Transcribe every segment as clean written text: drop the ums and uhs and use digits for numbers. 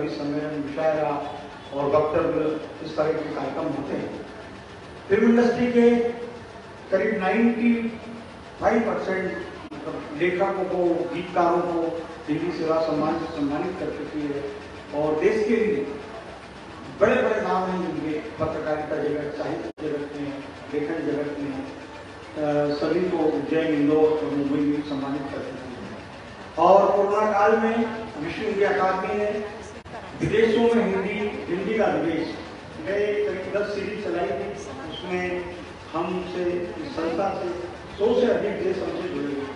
कवि सम्मेलन, मुशायरा और वक्तव्य, इस तरह के कार्यक्रम होते हैं। फिल्म इंडस्ट्री के करीब 95% लेखकों को, गीतकारों को हिंदी सेवा सम्मान से सम्मानित कर चुकी है और देश के लिए बड़े बड़े नाम हैं जिनके पत्रकारिता जगत, साहित्य जगत में, लेखन जगत में सभी को उज्जैन, इंदौर और मुंबई में सम्मानित कर चुकी है। और कोरोना काल में विश्व हिंदी अकादमी ने विदेशों में हिंदी का विदेश गए करीब 10 सीरीज चलाई थी। उसमें हमसे, इस संस्था से 100 से अधिक देश हमसे जुड़े हुए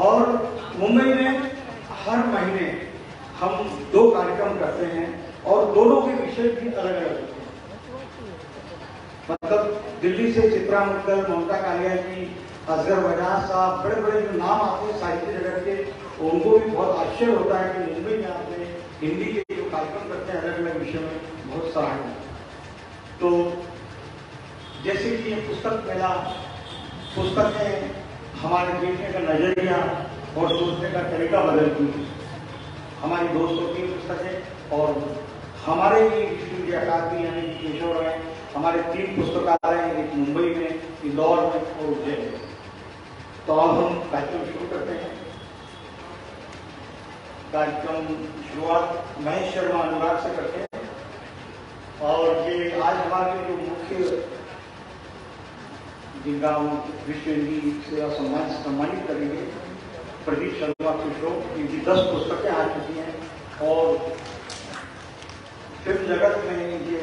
और मुंबई में हर महीने हम 2 कार्यक्रम करते हैं और दोनों के विषय भी अलग अलग होते हैं। मतलब दिल्ली से चित्रा मुद्गल, ममता कालिया जी, असगर वजाज साहब, बड़े बड़े जो नाम आते हैं साहित्य जगत के, उनको भी बहुत आश्चर्य होता है कि मुंबई में आपने हिंदी के जो कार्यक्रम करते हैं अलग अलग विषयों में, बहुत सराहनीय। तो जैसे कि ये पुस्तक मेला, पुस्तकें हमारे देखने का नजरिया और सोचने का तरीका बदलती है। हमारी दोस्तों की पुस्तकें और हमारे भी विश्व हिंदी अकादमी यानी केशव में हमारे 3 पुस्तकालय हैं, एक मुंबई में, इंदौर में और उज्जैन में। तो अब हम कार्यक्रम शुरू करते हैं। कार्यक्रम शुरुआत महेश शर्मा अनुराग से करते हैं और ये आज हमारे जो मुख्य जिनका हम विश्व हिंदी सेवा सम्मान से सम्मानित करेंगे, प्रदीप शर्मा खुशरो, इनकी 10 पुस्तकें आ चुकी हैं और फिल्म जगत में ये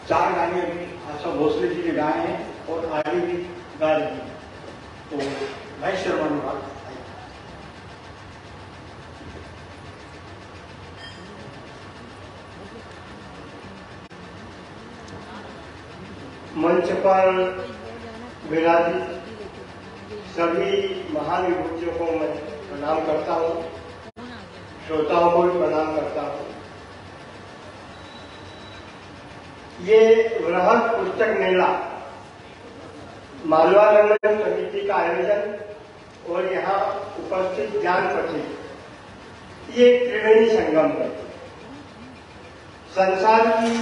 4 गाने अभी आशा भोसले जी ने गाए हैं और आगे भी गा रही हैं। तो महेश शर्मा ने बात मंच पर विराजित सभी महान विभूतियों को मैं प्रणाम करता हूँ, श्रोताओं को भी प्रणाम करता हूँ। ये वृहद पुस्तक मेला मालवा लंदन समिति का आयोजन और यहाँ उपस्थित ज्ञानपति, ये त्रिवेणी संगम है। संसार की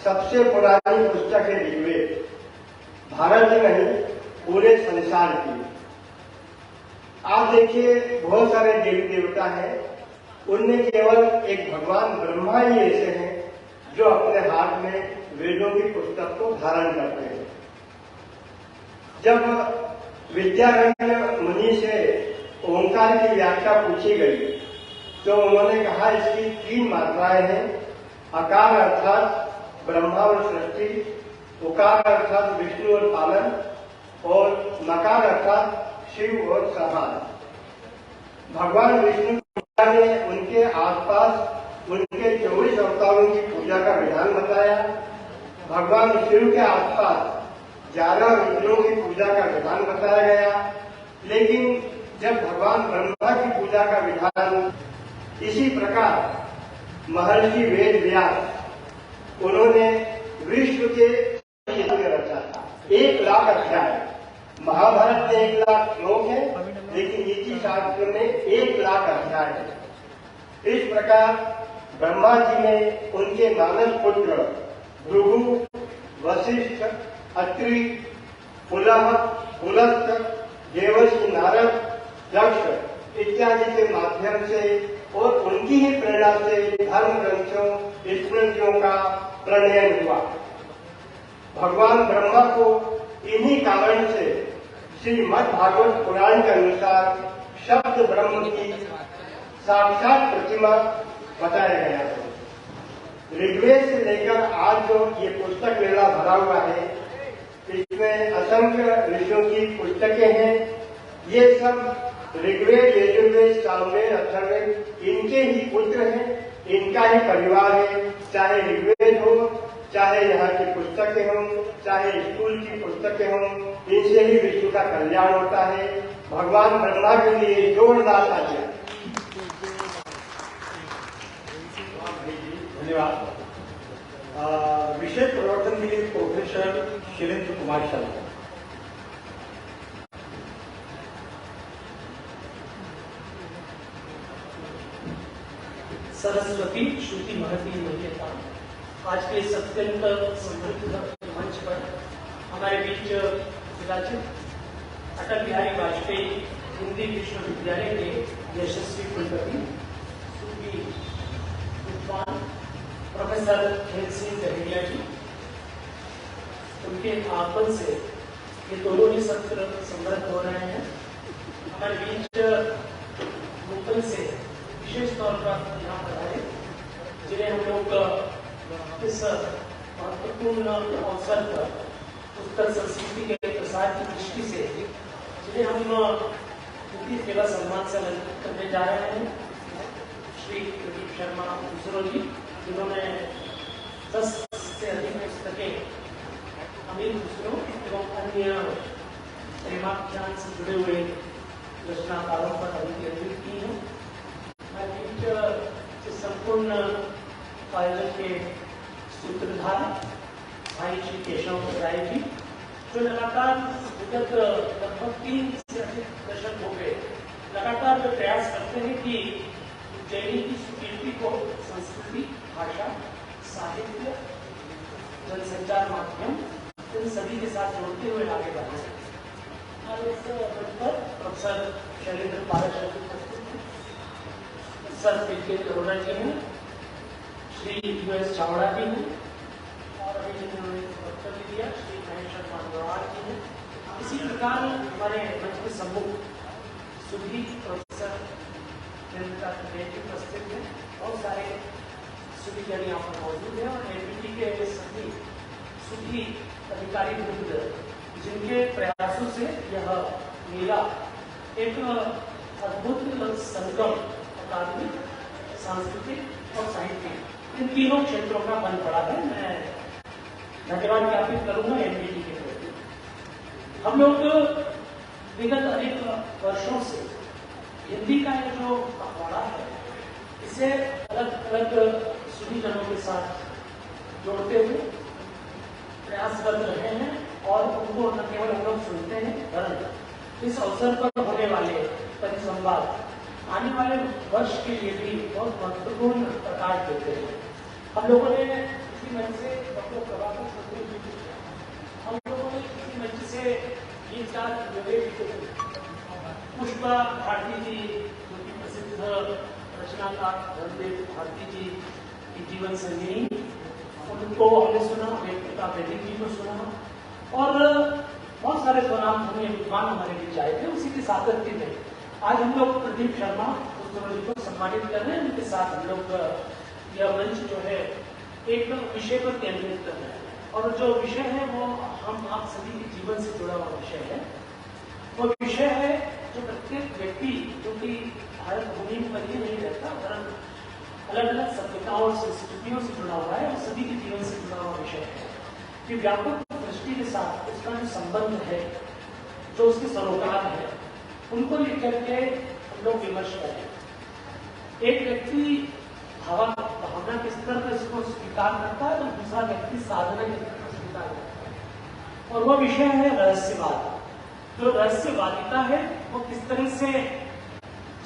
सबसे पुरानी पुस्तक है ऋग्वेद, भारत ही नहीं पूरे संसार की। आप देखिए बहुत सारे देवी देवता हैं, उनमें केवल एक भगवान ब्रह्मा ही ऐसे हैं जो अपने हाथ में वेदों की पुस्तक को धारण करते हैं। जब विद्यारण्य मुनि से ओंकार की व्याख्या पूछी गई तो उन्होंने कहा इसकी 3 मात्राएं हैं। अकार अर्थात ब्रह्मा और सृष्टि, उकार अर्थात विष्णु और पालन और मकार अर्थात शिव और संहार। भगवान विष्णु ने उनके आसपास उनके 24 अवतारों की पूजा का विधान बताया। भगवान शिव के आसपास 11 रुद्रों की पूजा का विधान बताया गया। लेकिन जब भगवान ब्रह्मा की पूजा का विधान इसी प्रकार महर्षि वेद व्यास, उन्होंने विश्व के रचा था 1 लाख अध्याय। महाभारत में 1 लाख श्लोक है, लेकिन नीति शास्त्र में 1 लाख अध्याय है। इस प्रकार ब्रह्मा जी ने उनके मानस पुत्र भृगु, वशिष्ठ, अत्रि, पुलह, पुलस्त्य, देवर्षि नारद, दक्ष इत्यादि के माध्यम से और उनकी ही प्रेरणा से धर्म ग्रंथों, स्मृतियों का प्रणयन हुआ। भगवान ब्रह्मा को इन्हीं कारण से श्रीमद् भागवत पुराण के अनुसार शब्द ब्रह्म की साक्षात प्रतिमा बताया गया है। ऋग्वेद से लेकर आज जो ये पुस्तक मेला भरा हुआ है, इसमें असंख्य ऋषियों की पुस्तकें हैं। ये सब ऋग्वेद, यजुर्वेद, सामवेद, अथर्ववेद इनके ही पुत्र हैं, इनका ही परिवार है। चाहे ऋग्वेद हो, चाहे यहाँ की पुस्तकें हों, चाहे स्कूल की पुस्तकें हों, इनसे ही विश्व का कल्याण होता है। भगवान ब्रह्मा के लिए जोरदार तालियां। धन्यवाद। विषय प्रवर्तन के लिए प्रोफेसर शैलेंद्र कुमार शर्मा। सरस्वती श्रुति महती मल्लिका। आज के इस अत्यंत समृद्ध मंच पर हमारे बीच विराजित अटल बिहारी वाजपेयी हिंदी विश्वविद्यालय के यशस्वी कुलपति सूफी विद्वान प्रोफेसर खेल सिंह दहेड़िया जी, उनके आगमन से ये दोनों ही सत्र समृद्ध हो रहे हैं। हमारे बीच मुंबई से विशेष तौर पर यहाँ पर आए, जिन्हें हम लोग इस महत्वपूर्ण अवसर पर उत्तर संस्कृति के प्रसार की दृष्टि से जिन्हें हम हिंदी सेवा सम्मान से अलंकृत करने जा रहे हैं, श्री प्रदीप शर्मा दूसरो जी, जिन्होंने 10 से अधिक पुस्तकें अमीर दूसरों एवं अन्य प्रेमाख्यान से जुड़े हुए रचनाकारों पर अभिव्यक्त की है। इस संपूर्ण आयोजन के सूत्रधार भाई श्री केशव राय जी, जो लगातार विगत लगभग 3 से अधिक दशक हो गए लगातार वे प्रयास करते हैं कि उज्जैनी की सुकीर्ति को संस्कृति, भाषा, साहित्य, जनसंचार माध्यम इन सभी के साथ जोड़ते हुए आगे बढ़े। और इस पर प्रोफेसर शैलेंद्र पारक सर पीके अरोड़ा जी हैं, श्री यूएस चावड़ा जी हैं, और अभी जिन्होंने वक्तव्य दिया श्री महेश शर्मा अग्रवाल जी हैं। इसी प्रकार हमारे मंच के सम्मुख सुधी प्रोफेसर उपस्थित हैं, बहुत सारे सुधी जन यहाँ पर मौजूद हैं, और एनबीटी के सभी सुधी अधिकारी वृंद जिनके प्रयासों से यह मेला एक अद्भुत संगम अकादमिक, सांस्कृतिक और साहित्यिक इन तीनों क्षेत्रों का बन पड़ा है। मैं धन्यवाद ज्ञापित करूंगा एनबीटी के प्रति। हम लोग विगत अनेक वर्षों से हिंदी का ये जो पखवाड़ा है, इसे अलग अलग सुधीजनों के साथ जोड़ते हुए प्रयासरत रहे हैं, और उनको न केवल हम लोग सुनते हैं, वरन इस अवसर पर होने वाले परिसंवाद आने वाले वर्ष के लिए भी बहुत महत्वपूर्ण प्रकाश देते हैं। हम लोगों ने इसी मंच से डॉक्टर प्रभाकर चौधरी जी को, हम लोगों ने इसी मंच से गीतकार पुष्पा भारती जी, जो कि प्रसिद्ध रचनाकार रणदेव भारती जी की जीवन संगिनी, उनको हमने सुना, वेदप्रताप बेदी जी को सुना, और बहुत सारे स्वनामधन्य विद्वान हमारे बीच आए थे। उसी के साथी में आज हम लोग प्रदीप शर्मा दूसरों जी को सम्मानित कर रहे हैं। उनके साथ हम लोग यह मंच जो है एक विषय पर केंद्रित कर रहे हैं, और जो विषय है वो हम आप सभी के जीवन से जुड़ा हुआ विषय है। वो विषय है जो प्रत्येक व्यक्ति, जो कि भारत भूमि पर ही नहीं रहता, वरन अलग अलग सभ्यताओं और संस्कृतियों से जुड़ा हुआ है, और सभी के जीवन से जुड़ा हुआ विषय है कि व्यापक दृष्टि के साथ उसका जो संबंध है, जो उसके सरोकार है, उनको लेकर के हम लोग विमर्श करें। एक व्यक्ति भावना के स्तर पर इसको स्वीकार करता है, तो दूसरा व्यक्ति साधना के स्तर पर स्वीकार करता है, और वह विषय है रहस्यवाद। जो रहस्यवादिता है वो किस तरह से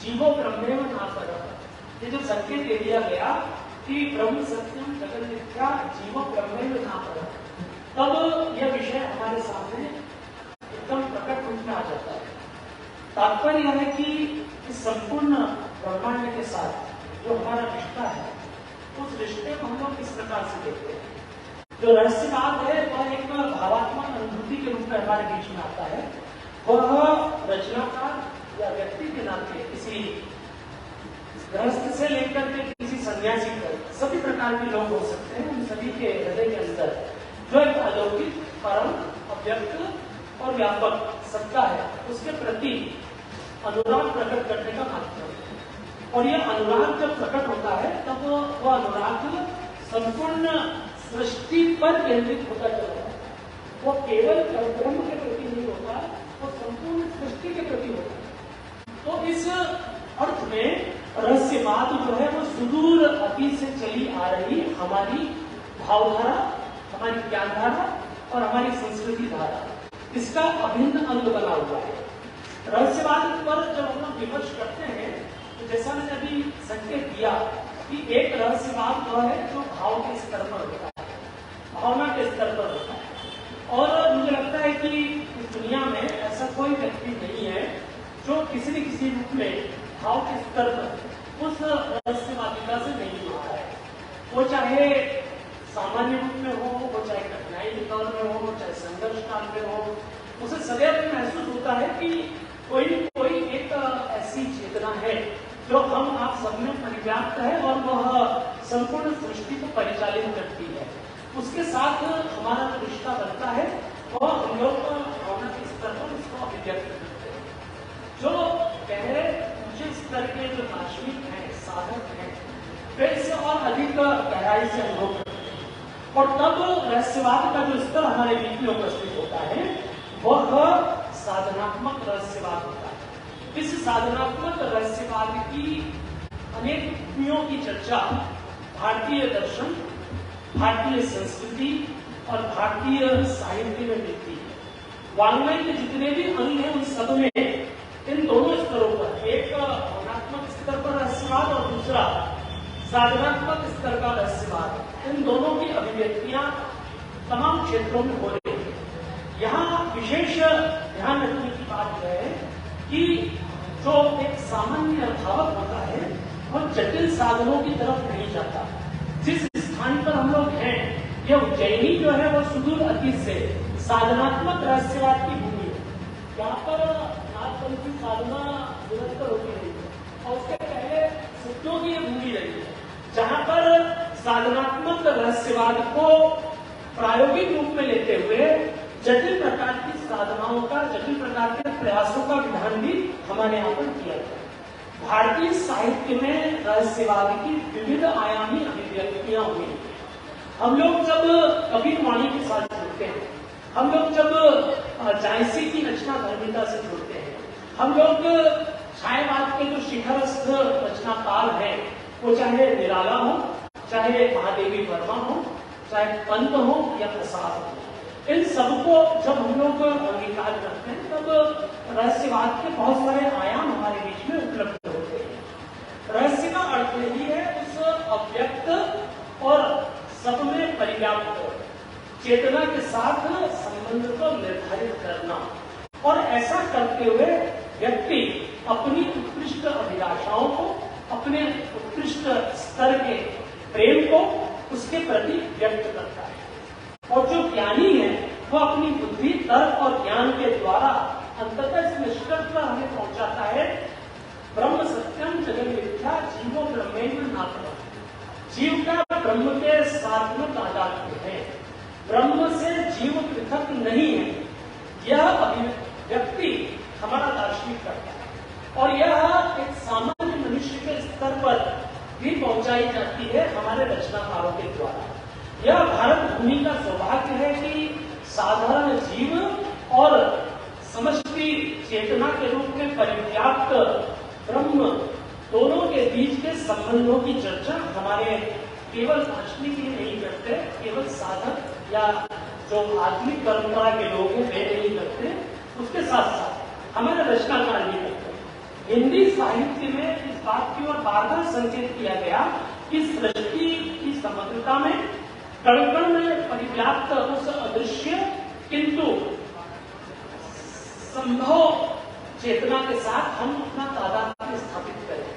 जीवो ब्रह्मेव नापरः, ये जो संकेत दे दिया गया कि ब्रह्म सत्यम जगत मिथ्या जीवो ब्रह्मेव नापरः, तब यह विषय हमारे सामने एकदम प्रकट रूप में आ जाता है। तात्पर्य यह है कि इस संपूर्ण ब्रह्मांड के साथ जो हमारा रिश्ता है, उस रिश्ते को हम लोग किस प्रकार से देखते हैं। जो रहस्यवाद है वह एक भावात्मक अनुभूति के रूप में हमारे बीच में आता है। वह रचनाकार या व्यक्ति के नाते किसी गृहस्थ से लेकर के किसी सन्यासी तक सभी प्रकार के लोग हो सकते हैं। उन सभी के हृदय के अंदर जो एक अलौकिक, परम, अव्यक्त और व्यापक सत्ता है, उसके प्रति अनुराग प्रकट करने का माध्यम है। और यह अनुराग जब प्रकट होता है, तब वह अनुराग संपूर्ण सृष्टि पर केंद्रित होता चला है। वो केवल ब्रह्म के प्रति नहीं होता, वो संपूर्ण सृष्टि के प्रति होता है। तो इस अर्थ में रहस्यवाद जो है वो सुदूर अतीत से चली आ रही हमारी भावधारा, हमारी ज्ञानधारा और हमारी संस्कृति धारा, इसका अभिन्न अंग बना हुआ है। रहस्यवाद पर जब हम लोग विमर्श करते हैं, तो जैसा मैंने अभी संकेत दिया कि एक रहस्यवाद वह है जो भाव के स्तर पर होता है, भावना के स्तर पर होता है। और मुझे लगता है कि इस दुनिया में ऐसा कोई व्यक्ति नहीं है जो किसी न किसी रूप में भाव के स्तर पर उस रहस्यवादिता से नहीं जुड़ा है। वो चाहे सामान्य रूप में हो, वो चाहे कठिनाई के दौर में हो, चाहे संघर्ष काल में हो, उसे सदैव महसूस होता है कि कोई एक ऐसी चेतना है जो हम आप सब में परिव्याप्त है और वह संपूर्ण सृष्टि को परिचालित करती है। उसके साथ हमारा जो रिश्ता बनता है वह हम लोग भावना के स्तर पर उसको अभिव्यक्त करते हैं। जो गहरे ऊंचे स्तर के जो दार्शनिक हैं, साधक हैं, वे इससे और अधिक गहराई से अनुभव करते हैं और तब रहस्यवाद का जो स्तर हमारे बीच में उपस्थित होता है वह साधनात्मक रहस्यवाद होता है। इस साधनात्मक रहस्यवाद की अनेक युक्तियों की चर्चा भारतीय दर्शन, भारतीय संस्कृति और भारतीय साहित्य में मिलती है। वाङ्मय के जितने भी अंग हैं उन सब में इन दोनों स्तरों पर, एक भावनात्मक स्तर पर रहस्यवाद और दूसरा साधनात्मक स्तर का रहस्यवाद, इन दोनों की अभिव्यक्तियां तमाम क्षेत्रों में हो रही है। यहाँ विशेष ध्यान रखने की बात यह है कि जो एक सामान्य भावक होता है वह जटिल साधनों की तरफ नहीं जाता। जिस स्थान पर हम लोग हैं, यह उज्जैनी जो है वह सुदूर अतीत से साधनात्मक रहस्यवाद की भूमि है। यहाँ पर नाथपंथी साधना निरंतर होती रही है और उसके पहले सिद्धों की भूमि रही है, जहाँ पर साधनात्मक रहस्यवाद को प्रायोगिक रूप में लेते हुए जटिल प्रकार की साधनाओं का, जटिल प्रकार के प्रयासों का विधान भी हमारे यहाँ पर किया गया। भारतीय साहित्य में रहस्यवाद की विविध आयामी अभिव्यक्तियां हुई। हम लोग जब कबीरवाणी के साथ जुड़ते हैं, हम लोग जब जायसी की रचना धर्मिता से जुड़ते हैं, हम लोग छायावाद के जो शिखरस्थ रचनाकार हैं, वो चाहे निराला हो, चाहे महादेवी वर्मा हो, चाहे पंत हो या प्रसाद हो, इन सबको जब हम लोग अंगीकार करते हैं तब रहस्यवाद के बहुत सारे आयाम हमारे बीच में उपलब्ध होते हैं। रहस्य का अर्थ यही है उस अव्यक्त और सब में परिव्याप्त चेतना के साथ संबंध को निर्धारित करना, और ऐसा करते हुए व्यक्ति अपनी उत्कृष्ट अभिलाषाओं को, अपने उत्कृष्ट स्तर के प्रेम को उसके प्रति व्यक्त करता है। और जो ज्ञानी है वो अपनी बुद्धि, तर्क और ज्ञान के द्वारा अंततः इस निष्कर्ष पर हमें पहुंचाता है, ब्रह्म सत्यम जगन मिथ्या जीवो ब्रह्मेन्द्र नात्मा। जीव का ब्रह्म के साथ में तादात्म्य है, ब्रह्म से जीव पृथक नहीं है। यह अभिव्यक्ति हमारा दार्शनिक करता है और यह एक सामान्य मनुष्य के स्तर पर भी पहुंचाई जाती है हमारे रचनाकारों के द्वारा। यह भारत भूमि का सौभाग्य है कि साधारण जीव और समष्टि चेतना के रूप में परिव्याप्त ब्रह्म दोनों के बीच के संबंधों की चर्चा हमारे केवल दार्शनिक ही नहीं करते, केवल साधक या जो आधुनिक परंपरा के लोग हैं वे नहीं करते, उसके साथ साथ हमारे रचनाकार भी करते। हिंदी साहित्य में इस बात की ओर बार-बार संकेत किया गया कि सृष्टि की समग्रता में कण-कण में परिव्याप्त उस अदृश्य किंतु संभव चेतना के साथ हम अपना तादात्म्य स्थापित करें।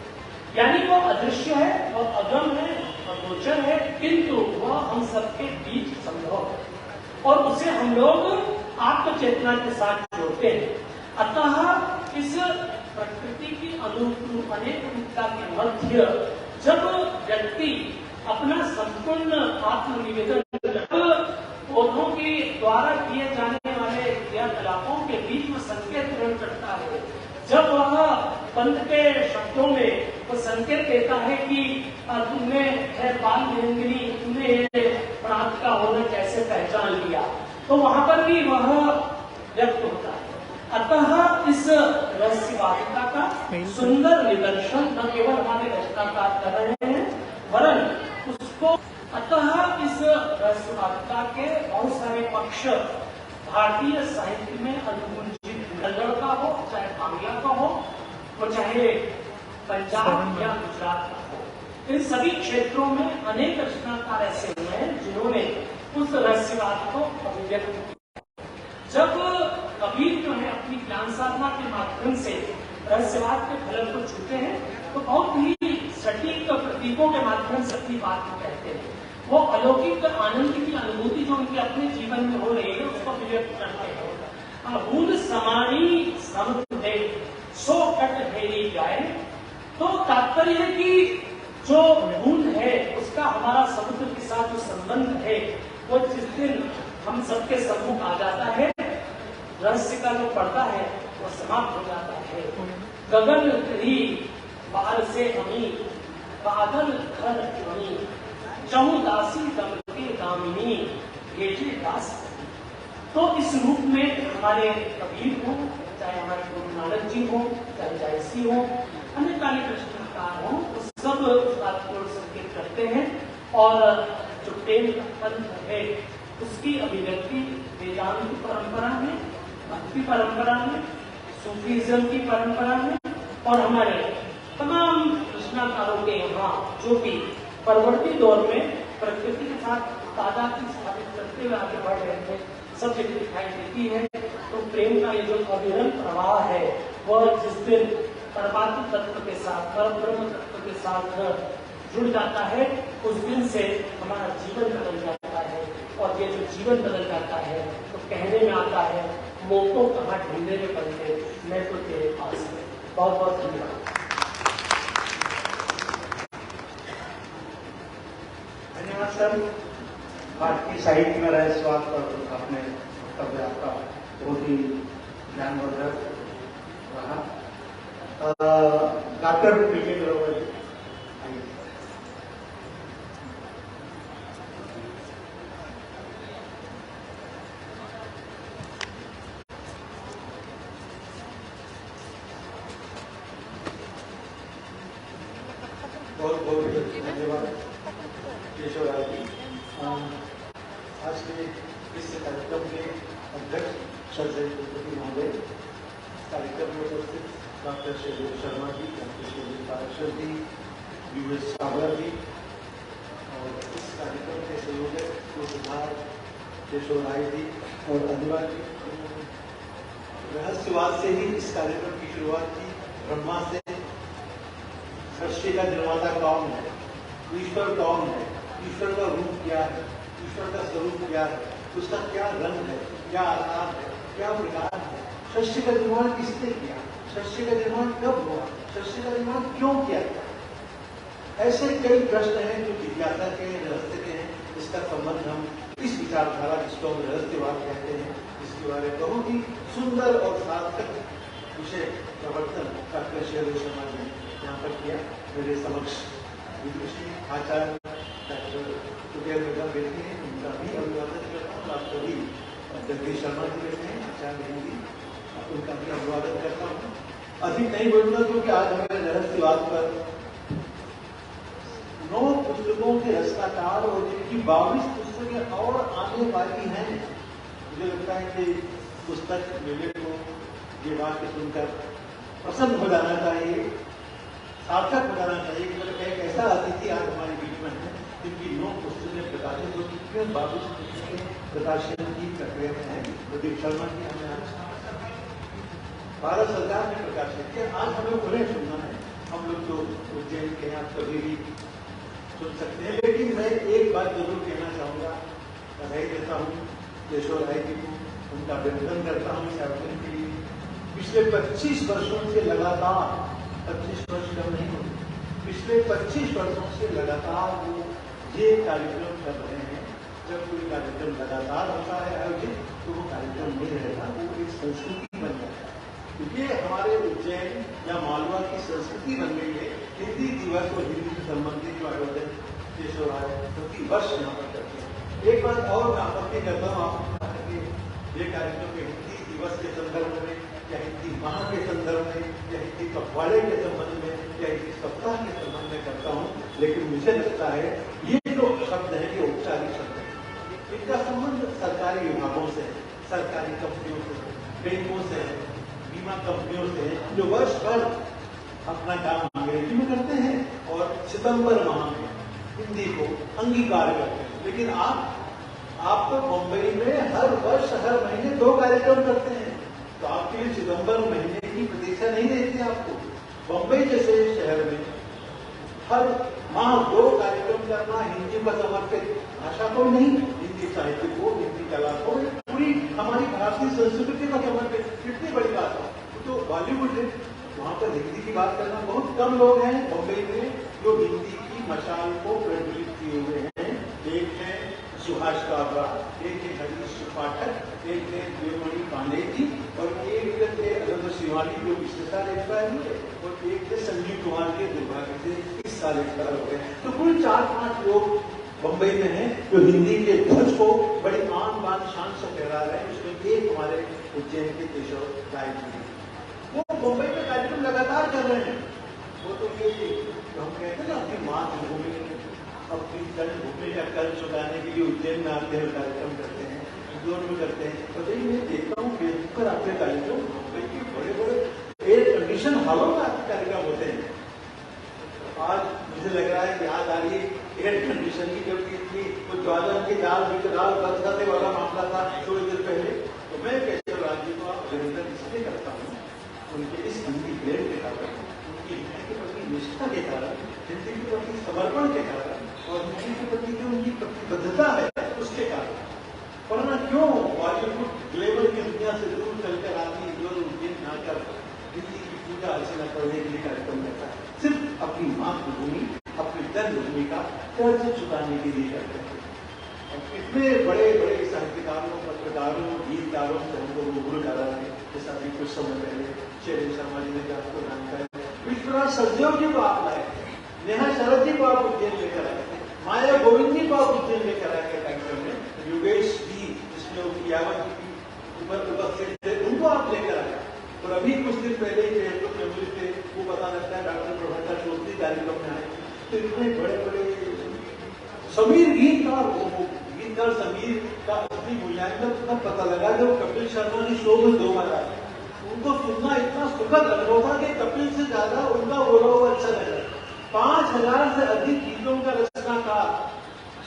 यानी वो अदृश्य है, वो अगम है, अगोचर है, किंतु वह हम सबके बीच संभव है और उसे हम लोग आत्मचेतना के साथ जोड़ते हैं। अतः इस प्रकृति की अनेक रूपता के मध्य जब व्यक्ति अपना संपूर्ण आत्मनिवेदन पौधों के द्वारा किए जाने वाले क्रियाकलापों के बीच में संकेत ग्रहण करता है, जब वह पंत के शब्दों में वो संकेत देता है कि तुमने है बाल निरंजनी, तुमने ये प्रांत का होना कैसे पहचान लिया, तो वहां पर भी वह व्यक्त होता है। अतः इस रहस्यवादिता का सुंदर निदर्शन न केवल हमारे रचनाकार कर रहे हैं, वरन उसको अतः इस रहस्यवादिता के बहुत सारे पक्ष भारतीय साहित्य में अनुकूलित, कन्नड़ का हो, चाहे बांग्ला का हो, वो चाहे पंजाब या गुजरात का हो, इन सभी क्षेत्रों में अनेक रचनाकार ऐसे हुए हैं जिन्होंने उस रहस्यवाद को अभिव्यक्त किया। जब कबीर जो है अपनी ज्ञान साधना के माध्यम से रहस्यवाद के फलन को छूते हैं तो बहुत ही सटीक प्रतीकों के माध्यम से अपनी बात को कहते हैं। वो अलौकिक आनंद की अनुभूति जो उनके अपने जीवन में हो रही है उसको अभिव्यक्त करते हैं। भूल समानी समुद्र सो कट हेरी जाए, तो तात्पर्य है कि जो भूल है उसका हमारा समुद्र के साथ जो संबंध है वो जिस दिन हम सबके सम्मुख आ जाता है, रहस्य का जो पर्दा है वो समाप्त हो जाता है। गगन करी बाहर से हमी बादल घर हमी चहुदासी दमके दामिनी भेजे दास। तो इस रूप में हमारे कबीर हो, चाहे हमारे गुरु नानक जी हो, चाहे जयसी हो, अनेकानेक रचनाकार हो, वो सब बात को संकेत करते हैं। और जो प्रेम का पंथ है उसकी अभिव्यक्ति वेदांत की परंपरा में, भक्ति परंपरा में, सूफीज्म की परंपरा में और हमारे तमाम रचनाकारों के यहाँ जो भी परवर्ती दौर में प्रकृति के साथ तादाद स्थापित करते हुए आगे बढ़ रहे थे सब जगह दिखाई देती है। तो प्रेम का ये जो अविरल प्रवाह है वह जिस दिन परमात्म तत्व के साथ, परब्रह्म तत्व के साथ जुड़ जाता है उस दिन से हमारा जीवन बदल जाता है। और ये जो जीवन बदल जाता है तो कहने में आता है मोको कहाँ ढूंढने में पड़ते, मैं तो तेरे पास है। बहुत बहुत धन्यवाद। धन्यवाद सर। भारतीय साहित्य में रहस्यवाद पर आपने वक्तव्य आपका बहुत ही ज्ञानवर्धक रहा। डॉक्टर पीके ग्रोवर बहुत बहुत धन्यवाद केशव राय जी। आज के इस कार्यक्रम के अध्यक्ष श्रद्धेय कुलपति महोदय, कार्यक्रम में उपस्थित डॉक्टर शैलेश शर्मा जी, डॉक्टर शैलेश पाराशर जी, यूएस सावरा जी और इस कार्यक्रम के संयोजक सिद्धार्थ केशव राय जी और अनुराग जी। रहस्यवाद से ही इस कार्यक्रम की शुरुआत की। ब्रह्मा से सृष्टि का निर्माता कौन है, ईश्वर कौन है, ईश्वर का रूप क्या है, ईश्वर का स्वरूप क्या है, उसका क्या रंग है, क्या आकार है, क्या प्रकार है, सृष्टि का निर्माण किसने किया, सृष्टि का निर्माण कब हुआ, सृष्टि का निर्माण क्यों किया गया। ऐसे कई प्रश्न हैं जो जिज्ञासा के, रहस्य के हैं। इसका संबंध हम इस विचारधारा जिसको हम रहस्यवाद कहते हैं, इसके बारे में बहुत ही सुंदर और सार्थक विषय प्रवर्तन डॉक्टर शैलेश शर्मा जी यहाँ पर किया। मेरे समक्ष विदुषी आचार्य डॉक्टर सुखदेव मैडम बैठे हैं, उनका भी अभिवादन करता हूँ। आप सभी जगदीश शर्मा जी बैठे हैं, आचार्य हिंदी, उनका भी अभिवादन करता हूँ। अधिक नहीं बोलूंगा क्योंकि आज हमारे रहस्यवाद पर 9 पुस्तकों के रचनाकार और जिनकी 22 पुस्तकें और आने वाली हैं। मुझे लगता है कि पुस्तक मेले को ये बात सुनकर प्रसन्न हो जाना चाहिए, सार्थक हो जाना चाहिए कि मतलब एक ऐसा अतिथि आज हमारे बीच में है जिनकी 9 पुस्तकें प्रकाशित हो चुकी है, 22 पुस्तकें प्रकाशन की प्रक्रिया में है। प्रदीप शर्मा जी हमें आज भारत सरकार ने प्रकाशित किया। आज हमें उन्हें सुनना है। हम लोग तो उज्जैन के यहाँ कभी भी सुन सकते हैं, लेकिन मैं एक बात जरूर कहना चाहूँगा, बधाई देता हूँ केशव राय जी को, उनका अभिनंदन करता हूँ इस आयोजन के लिए। पिछले 25 वर्षों से लगातार, 25 वर्ष कम नहीं होते, पिछले 25 वर्षों से लगातार वो ये कार्यक्रम कर रहे हैं। जब कोई कार्यक्रम लगातार होता है आयोजित तो वो कार्यक्रम नहीं रहता, वो एक संस्कृति बन जाता है। क्योंकि हमारे उज्जैन या मालवा की संस्कृति बन गई है। हिंदी दिवस और हिंदी से संबंधित जो आयोजन केशव राय प्रति वर्ष यहाँ पर करते हैं। एक बात और मैं आपत्ति करता हूँ, आपको ये कार्यक्रम हिंदी दिवस के संदर्भ में या हिंदी माह के संदर्भ में या हिंदी पखवाड़े के संबंध में या हिंदी सप्ताह के संबंध में करता हूँ, लेकिन मुझे लगता है ये जो शब्द है ये औपचारिक शब्द है। इनका संबंध सरकारी विभागों से, सरकारी कंपनियों से, बैंकों से, बीमा कंपनियों से, जो वर्ष भर अपना काम अंग्रेजी में करते हैं और सितंबर माह में हिंदी को अंगीकार करते हैं। लेकिन आप तो मुंबई में हर वर्ष हर महीने 2 कार्यक्रम करते हैं, तो आपके लिए सितंबर महीने की प्रतीक्षा नहीं रहती आपको। मुंबई जैसे शहर में हर माह 2 कार्यक्रम करना हिंदी को समर्पित, भाषा को नहीं, हिंदी साहित्य को, हिंदी कला को, पूरी हमारी भारतीय संस्कृति को समर्पित, कितनी बड़ी बात है। तो बॉलीवुड है, वहां पर हिंदी की बात करना बहुत कम लोग हैं मुंबई में जो हिंदी की मशाल को प्रज्वलित किए हुए हैं। एक है सुभाष काबरा, एक है हरीश पाठक, एक है देवमणि पांडे जी, और एक थे अनंत शिवानी जो पिछले साल एक्सपायर हुए, और एक थे संजीव कुमार के दुर्भाग्य से इस साल एक्सपायर हो गए। तो कुल 4-5 लोग मुंबई में हैं जो हिंदी के ध्वज को बड़ी आन बान शान से फहरा रहे हैं। उसमें एक हमारे उज्जैन के केशव राय जी, वो मुंबई में कार्यक्रम लगातार कर रहे हैं। वो तो ये हम कहते हैं ना, अपनी मातृभूमि, अपनी जन्मभूमि का कर्ज चुकाने के लिए उज्जैन में आते हैं, कार्यक्रम करते हैं, इंदौर में करते हैं। तो भाई मैं देखता हूँ फेसबुक पर आपके कार्यक्रम, मुंबई के बड़े बड़े एयर कंडीशन हॉलों में आपके कार्यक्रम होते हैं। आज मुझे लग रहा है, याद आ रही है एयर कंडीशन की, जबकि इतनी वो ज्वादन के जाल बरसाने वाला मामला था थोड़ी देर पहले। तो मैं केशव राज जी को अभिनंदन इसलिए करता हूँ, उनके इस हिंदी प्रेम के कारण, उनकी हिंदी के प्रति निष्ठा के कारण, हिंदी के प्रति समर्पण के कारण, और हिंदी के प्रति जो उनकी प्रतिबद्धता है उसके कारण। वरना क्यों बॉलीवुड ग्लेवर की दुनिया से दूर चलकर आदमी इंदौर उज्जैन में आकर हिंदी की पूजा अर्चना करने के लिए कार्यक्रम करता है? सिर्फ अपनी मातृभूमि, अपनी जन्मभूमि का कर्ज चुकाने के लिए करते हैं। इतने बड़े बड़े साहित्यकारों, पत्रकारों, गीतकारों से हमको रूबरू करा है। जैसा अभी कुछ समय पहले शेर शर्मा जी ने आपको जानकारी, विश्वनाथ सचदेव जी को आप लाए थे, नेहा शरद जी को आप उज्जैन लेकर आए थे, माया गोविंद जी को आप उज्जैन लेकर आए थे कार्यक्रम में, योगेश जी जिसमें उनकी यावत की उम्र उपस्थित थे, उनको आप लेकर आए। और अभी कुछ दिन पहले फेसबुक में मुझे थे, वो पता लगता है डॉक्टर प्रभाकर चौधरी कार्यक्रम में आए। तो इतने बड़े बड़े समीर गीतकार समीर का असली मूल्यांकन तब पता लगा जब कपिल शर्मा ने शो में 2 बार आए। उनको सुनना इतना सुखद अनुभव था कि कपिल से ज्यादा उनका बोला हुआ अच्छा लगा। 5000 से अधिक गीतों का रचनाकार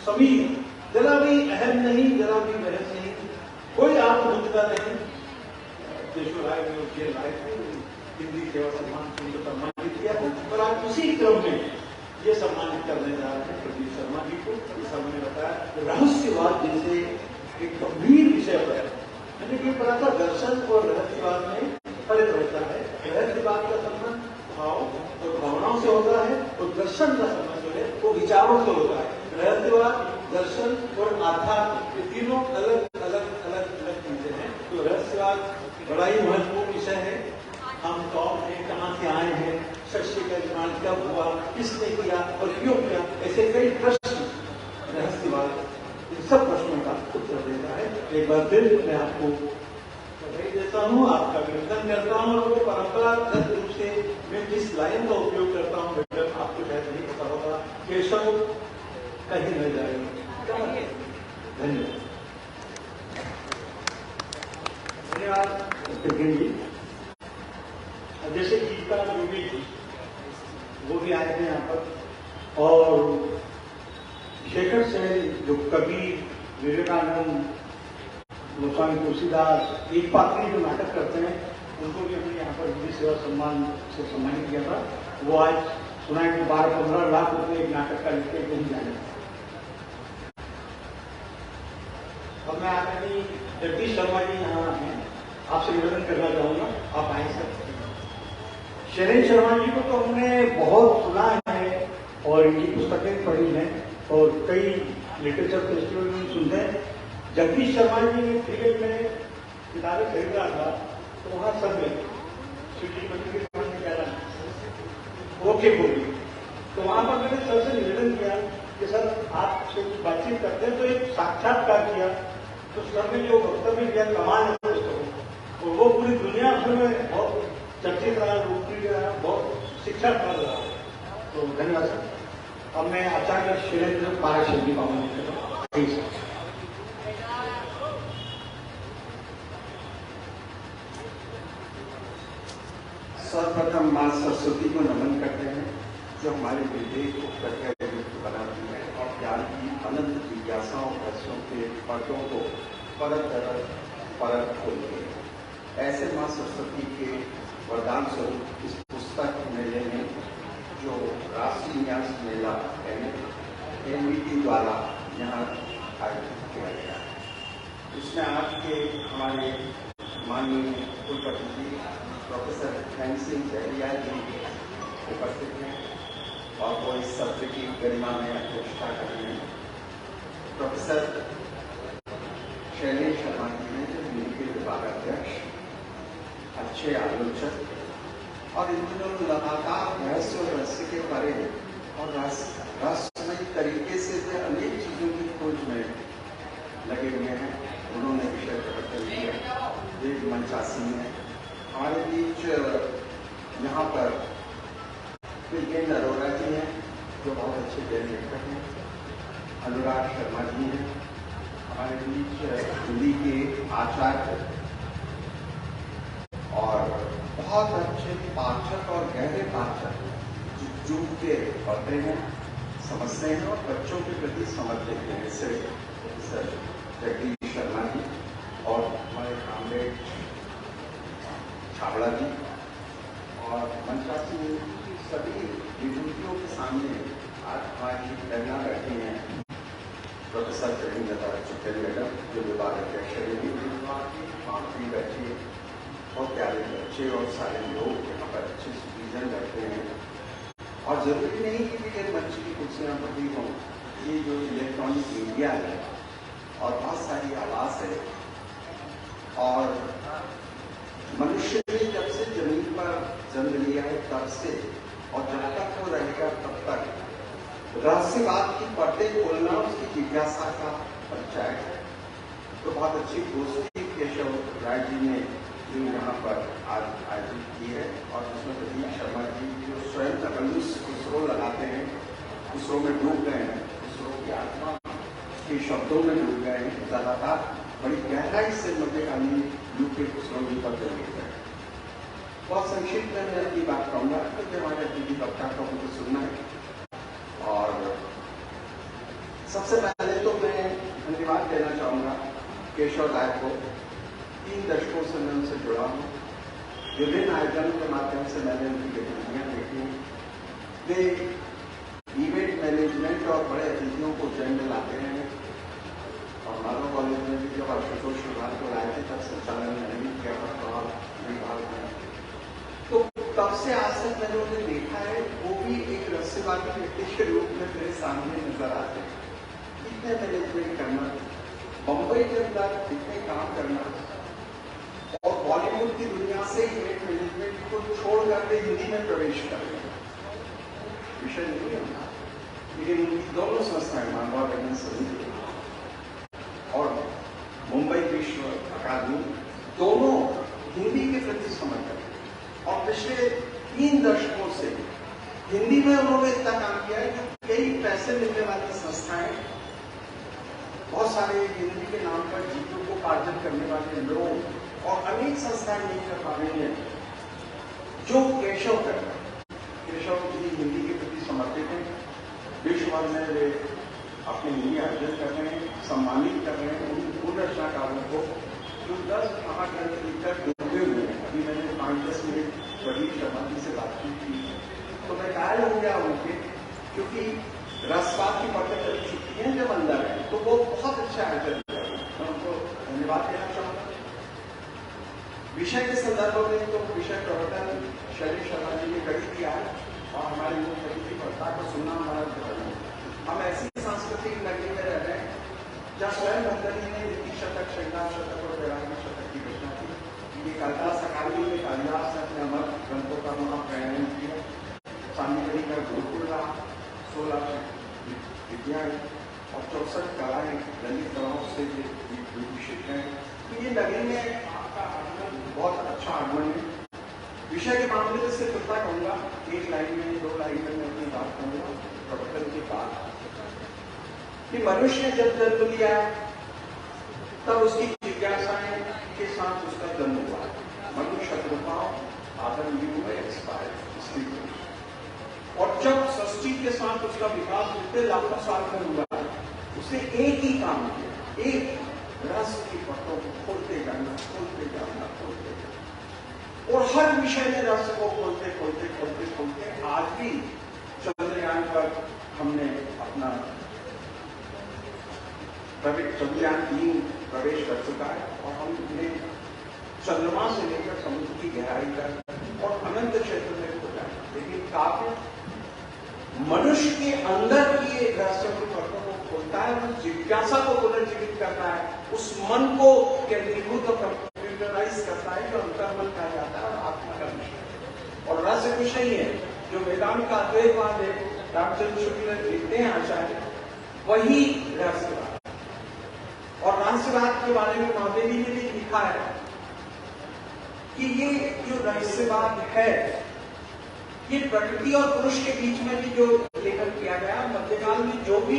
समीर, जरा भी अहम नहीं, जरा भी बहस नहीं, कोई आप मुद्दा नहीं। केशव राय ने उज्जैन लाए थे, हिंदी सेवा सम्मान से उनको सम्मानित किया था, और आज उसी क्रम में ये सम्मानित करने जा रहे हैं प्रदीप शर्मा जी को। इस समय ने बताया रहस्यवाद जैसे एक गंभीर विषय पर, मैंने ये पढ़ा था, दर्शन और रहस्यवाद में फर्क रहता है। रहस्यवाद का संबंध भाव और भावनाओं से होता है, और दर्शन का संबंध जो है वो विचारों से होता है। रहस्यवाद, दर्शन और आध्यात्म, ये तीनों अलग अलग चीजें हैं। तो रहस्यवाद बड़ा ही महत्वपूर्ण विषय है। हम कौन हैं, कहाँ से आए हैं, शस्य का निर्माण कब हुआ, किसने किया और क्यों किया, ऐसे कई प्रश्न रहस्यवाद इन सब प्रश्नों का उत्तर देता है। एक बार फिर मैं आपको बधाई देता हूँ, आपका अभिनंदन करता हूँ। और वो परंपरागत रूप से मैं जिस लाइन का उपयोग करता हूँ, आपको शायद नहीं पता होगा, केशव कहीं न जाएगा। धन्यवाद। धन्यवाद। जैसे गीतकार योगी जी, वो भी आए थे यहाँ पर, और शेखर से जो कबीर, विवेकानंद, गोस्वामी तुलसीदास, एक पात्री जो नाटक करते हैं, उनको भी हमने यहाँ पर हिंदी सेवा सम्मान से सम्मानित किया था। वो आज सुना है कि 12-15 लाख रुपये एक नाटक का लिखते नहीं जाने। और मैं आदमी जगदीश शर्मा जी यहाँ हैं, आपसे निवेदन करना चाहूंगा, आप आए सर। शरण शर्मा जी को तो हमने बहुत सुना है और इनकी पुस्तकें पढ़ी हैं और कई लिटरेचर फेस्टिवल में सुनते हैं। जगदीश शर्मा जी ने क्रिकेट में किताबें खरीद रहा था, तो वहां सब में स्वीटी मंत्री के सामने कह रहा ओके बोली। तो वहां पर मैंने सर से निवेदन किया कि सर आपसे बातचीत करते हैं, तो एक साक्षात्कार किया। तो सर ने जो वक्तव्य दिया, कमाल है पुस्तकों, और वो पूरी दुनिया भर में बहुत चर्चित रहा, लोकप्रिय रहा, बहुत शिक्षा कर रहा। तो धन्यवाद सर। अब मैं आचार्य शैलेंद्र पाराशर जी का आह्वान कर रहा हूँ। सर्वप्रथम मां सरस्वती को नमन करते हैं जो हमारे विवेक को प्रज्ञायुक्त बनाती है और ज्ञान की अनंत जिज्ञासाओं प्रश्नों के पर्दों को परत दर परत खोलती है। ऐसे माँ सरस्वती के वरदान स्वरूप इस पुस्तक मेले में जो राष्ट्रीय न्यास मेला NVT द्वारा यहाँ आयोजित किया गया है, इसमें आज के हमारे माननीय कुलपति जी प्रोफेसर धन सिंह जहरिया जी उपस्थित हैं और वो इस सत्र की गरिमा में अध्यक्षता कर रहे हैं। प्रोफेसर शैलेश शर्मा जी ने जो हिंदी के विभाग अध्यक्ष, अच्छे आलोचक और इन दिनों लगातार रहस्य और रहस्य के परे और रहस्यमय तरीके से जो अनेक चीजों की खोज में लगे हुए हैं, उन्होंने विषय प्रकट किया। देव मंचासी में हमारे बीच यहाँ पर विकेंद्र अरोड़ा जी हैं जो बहुत अच्छे डायरेक्टर हैं, अनुराग शर्मा जी हैं हमारे बीच हिंदी के आचार्य और बहुत अच्छे पाठक और गहरे पाठक जो के पढ़ते हैं, समझते हैं और बच्चों के प्रति समझ देते हैं। इससे प्रोफेसर जगदीश शर्मा जी और हमारे कामरेड छाबड़ा जी और मंचासी सभी विभूतियों के सामने आज हमारी प्रेरणा बैठे हैं प्रोफेसर चरिंद्र चुटेल मैडम जो विभाग अध्यक्ष माफी बैठे, बहुत प्यारे बच्चे और सारे लोग यहाँ पर अच्छे सिटीजन बैठे हैं। और जरूरी नहीं कि ये मंच की कुर्सियाँ पर भी हों, ये जो इलेक्ट्रॉनिक मीडिया है और बहुत सारी आवाज़ है और मनुष्य ने जब से जमीन पर जन्म लिया है तब से और जब तक वो रहेगा तब तक रहस्यवाद की पर्दे खोलना उसकी जिज्ञासा का परिचय है। तो बहुत अच्छी गोष्ठी केशव राय जी ने जो यहाँ पर आज आयोजित की है और उसमें प्रदीप शर्मा जी जो स्वयं तकल्लुस खुसरो लगाते हैं, खुसरो में डूब गए हैं, खुसरो की आत्मा के शब्दों में डूब गए हैं, लगातार बड़ी गहराई से मध्यकालीन युग के खुसरो जी पर जरूरत है। बहुत संक्षिप्त में मैं अपनी बात कहूँगा क्योंकि हमारे दीदी वक्ता को मुझे सुनना है। और सबसे पहले तो मैं धन्यवाद देना चाहूँगा केशव राय को। 3 दशकों से मैं उनसे जुड़ा हूँ, विभिन्न आयोजनों के माध्यम से मैंने उनकी गतिविधियाँ देखी। वे इवेंट मैनेजमेंट और बड़े अतिथियों को उज्जैन में लाते हैं और माधव कॉलेज में भी जब आशुतोष विभाग को लाए थे तब संचालन मैंने भी किया था विभाग में। तो तब से आज तक मैंने उन्हें देखा है, वो भी एक रहस्यवादी व्यक्ति के रूप में मेरे सामने नजर आते हैं। कितने मैनेजमेंट करना, बम्बई के अंदर कितने काम करना और बॉलीवुड की दुनिया से इवेंट मैनेजमेंट को छोड़ करके हिंदी में प्रवेश करना विषय नहीं है, लेकिन उनकी दोनों संस्थाएं मानव रंजन समिति और मुंबई विश्व अकादमी दोनों हिंदी के प्रति समर्पित और पिछले 3 दशकों से हिंदी में उन्होंने इतना काम किया है कि कई पैसे मिलने वाली संस्थाएं, बहुत सारे हिंदी के नाम पर जीविकोपार्जन करने वाले लोग और अनेक संस्थाएं नहीं कर पा रही हैं जो केशव कर रहे हैं। केशव जी हिंदी के प्रति समर्पित हैं, विश्व भर में वे अपने हिंदी अर्जन कर रहे हैं, सम्मानित कर रहे हैं उन पूर्ण रचनाकारों को जो 10 महाग्रंथ लिखकर डूबे हुए हैं। अभी मैंने 5-10 मिनट प्रदीप शर्मा जी से बातचीत की तो मैं घायल हो गया उनके, क्योंकि रसपात की पर्दे चल चुकी हैं जब अंदर है तो वो बहुत अच्छा आयोजन कर रहे हैं, मैं उनको धन्यवाद देना चाहूँगा। विषय के संदर्भ में तो विषय प्रवर्तन शैलेश शर्मा जी ने कर दिया है और हमारे मुख्य अतिथि वक्ता को सुनना हमारा धर्म है। हम ऐसी सांस्कृतिक नगरी में रह रहे हैं जहाँ स्वयं भंडारी ने नीति शतक, श्रृंगार शतक और वैराग्य शतक की रचना की। ये कालिदास अकादमी में कालिदास ने अपने अमर ग्रंथों का महाप्रयाण किया। चांदीगढ़ी का गुरुकुल रहा, 16 विद्याएं और 64 कलाएं ललित कलाओं से विभूषित हैं। तो ये नगरी में आपका आगमन बहुत अच्छा आगमन है। विषय के मामले में सिर्फ इतना कहूँगा, 1 लाइन में 2 लाइन में मैं अपनी बात कहूँगा प्रवर्तन की बात कि मनुष्य ने जब जन्म लिया तब उसकी जिज्ञासाएं के साथ उसका जन्म हुआ। मनुष्य कृपा आदम युग में एक्सपायर और जब के साथ उसका विकास इतने लाखों साल में हुआ है, उसने एक ही काम किया, एक रस की पत्तों को खोलते जाना, खोलते जाना, खोलते जाना, और हर विषय में रस को खोलते खोलते खोलते खोलते आज भी चंद्रयान पर हमने अपना चंद्रयान 3 प्रवेश कर चुका है और हमने चंद्रमा से लेकर समुद्र की गहराई तक और अनंत क्षेत्र में खोजा है। लेकिन काव्य मनुष्य के अंदर की रहस्यमय परतों को खोलता है, उस जिज्ञासा को पुनर्जीवित करता है, उस मन को केंद्रीभूत और कंप्यूटराइज करता है जो अंतर्मन कहा जाता है और आत्मा का विषय। और रहस्य कुछ नहीं है, जो वेदांत का अद्वैतवाद है, रामचंद्र शुक्ल लिखते हैं आचार्य, वही रहस्यवाद। और रहस्यवाद के बारे में महादेवी ने भी लिखा है कि ये जो रहस्यवाद है, ये प्रकृति और पुरुष के बीच में भी जो लेखन किया गया, मध्यकाल में जो भी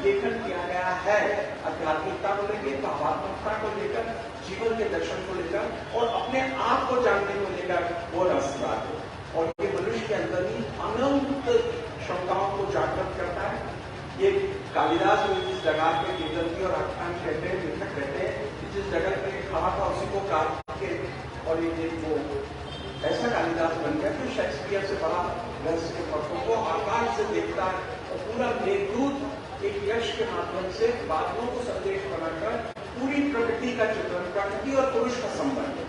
लेखन किया गया है, आध्यात्मिकता को लेकर, भावात्मकता को लेकर, जीवन के दर्शन को लेकर और अपने आप को जानने को लेकर, वो रहस्यवाद है। और ये मनुष्य के अंदर ही अनंत क्षमताओं को जागृत करता है। ये कालिदास ने जिस जगह के कीर्तन और आख्यान कहते हैं, लेखक कहते हैं कि जिस जगह पे खड़ा था उसी को काट के, और ये वो ऐसा कालिदास बन गया कि शेक्सपियर से बड़ा रहस्य के पत्रों को आकाश से देखता है और पूरा मेघदूत एक यक्ष के माध्यम से बादलों को संदेश बनाकर पूरी प्रकृति का चित्रण, प्रकृति और पुरुष का संबंध,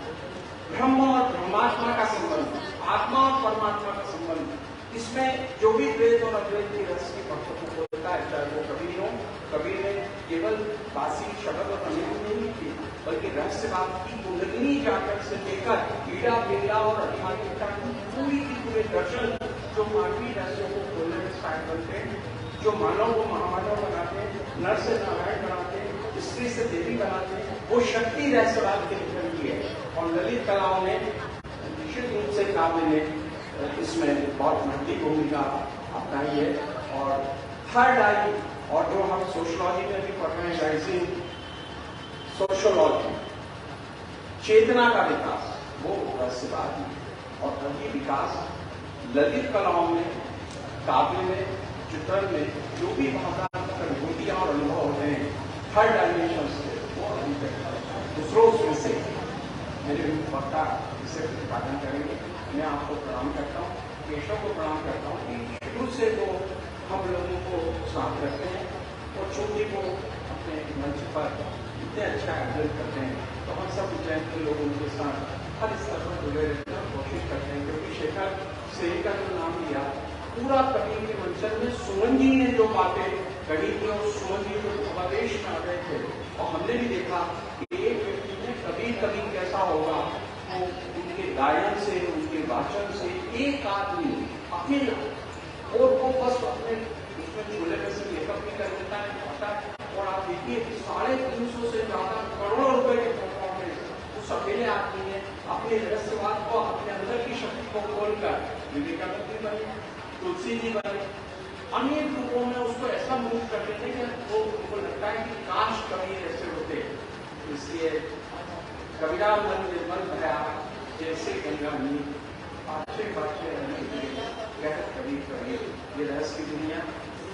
ब्रह्म और ब्रह्मात्मा का संबंध, आत्मा और परमात्मा का संबंध, इसमें जो भी द्वैत और अद्वैत की रहस्य की पत्रों को बोलता है, चाहे वो कबीर हो, कबीर ने केवल बासी शब्द और अमीर नहीं लिखी, बल्कि रहस्यवाद की कुंडलिनी जाकर से लेकर पीड़ा पिंगला और आध्यात्मिकता की पूरी की पूरे दर्शन जो मानवीय रहस्यों को खोलने में सहायक बनते हैं, जो मानव को महामानव बनाते हैं, नर से नारायण बनाते हैं, स्त्री से देवी बनाते हैं, वो शक्ति रहस्यवाद के निकल की है। और ललित कलाओं ने निश्चित रूप से काव्य ने इसमें बहुत महत्वपूर्ण भूमिका अपनाई है। और थर्ड आई, और जो हम सोशियोलॉजी में भी पढ़ रहे हैं, राइजिंग सोशियोलॉजी, चेतना का विकास, वो रहस्यवाद है। और ये विकास ललित कलाओं में, काव्य में, चित्रण में जो भी भावनात्मक अनुभूतियां और अनुभव होते हैं थर्ड डायमेंशन से, वो अभी तक दूसरों से मेरे वक्ता इससे प्रतिपादन करेंगे। मैं आपको प्रणाम करता हूँ, केशव को प्रणाम करता हूँ कि शुरू से वो हम लोगों को साथ रखते हैं और चूंकि वो अपने मंच पर इतने अच्छा आयोजन करते हैं, तो हम सब उज्जैन के लोग उनके साथ हर स्तर पर जुड़े रहने की कोशिश करते हैं। क्योंकि शेखर सेन का जो नाम लिया, पूरा कबीर के मंचन में सुमन जी ने जो बातें कही थी और सुमन जी जो उपदेश में आ गए थे, और हमने भी देखा कि एक व्यक्ति ने कबीर कैसा होगा, वो उनके गायन से, उनके वाचन से एक आदमी अकेला, और वो बस अपने उसमें झूले में से लेखक भी कर देता है, और आप देखिए 350 से ज्यादा करोड़ों रुपए के परफॉर्मेंस उस अकेले आदमी ने अपने रहस्यवाद को, अपने अंदर की शक्ति को खोलकर विवेकानंद जी बने, तुलसी जी बने, अनेक रूपों में उसको ऐसा मूव कर देते कि वो उनको लगता है कि काश कबीर ऐसे होते। इसलिए कबीरा मन निर्मल भया जैसे गंगा नी, अच्छे बातें कबीर कबीर। ये रहस्य की दुनिया,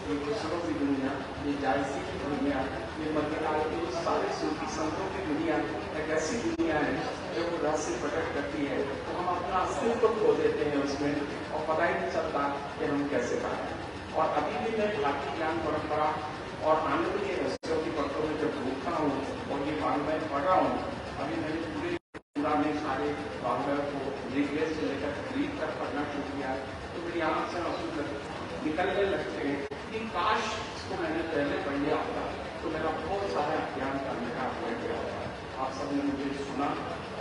ये गुस्सों की दुनिया, ये जायसी की दुनिया, ये मध्यकाल की सारे सूफी संतों की दुनिया एक ऐसी दुनिया है जो वो रहस्य प्रकट करती है, तो हम अपना अस्तित्व खो देते हैं उसमें और पता ही नहीं चलता कि हम कैसे पाए। और अभी भी मैं भारतीय ज्ञान परंपरा और आनंद के रहस्यों की पत्रों में जब ढूंढता हूँ और ये वांग्मय पढ़ रहा हूँ, अभी मैंने पूरे पुराने सारे वांग्मय को ऋग्वेद से लेकर ऋग तक पढ़ना शुरू किया है, तो मेरी आंख से आंसू निकलने लगते हैं कि काश इसको मैंने पहले पढ़ लिया होता तो मेरा बहुत सारा ज्ञान करने का अवसर गया होता। आप सबने मुझे सुना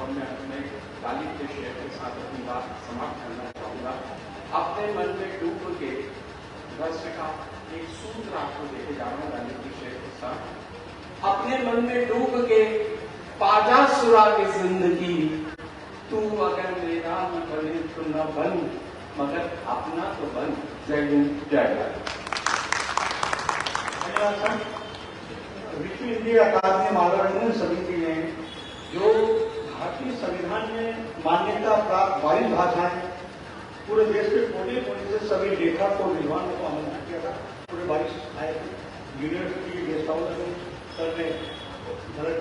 और मैं अपने गालिब के शेर के साथ अपनी बात समाप्त करना चाहूंगा। अपने मन में डूब के रहस्य का एक सूत्र आपको देखे जा रहा हूँ गालिब के शेर के साथ। अपने मन में डूब के पाजा सुरा के जिंदगी, तू अगर मेरा न बने तो न बन, मगर अपना तो बन। जय हिंद, जय भारत। विश्व हिंदी अकादमी मनोरंजन समिति ने जो भारतीय संविधान में मान्यता प्राप्त 22 भाषाएं पूरे देश के कोने कोने से सभी लेखक और विद्वानों को आमंत्रित था, पूरे बारिश आए थे। यूनिवर्सिटी गेस्ट हाउस में सर ने मदद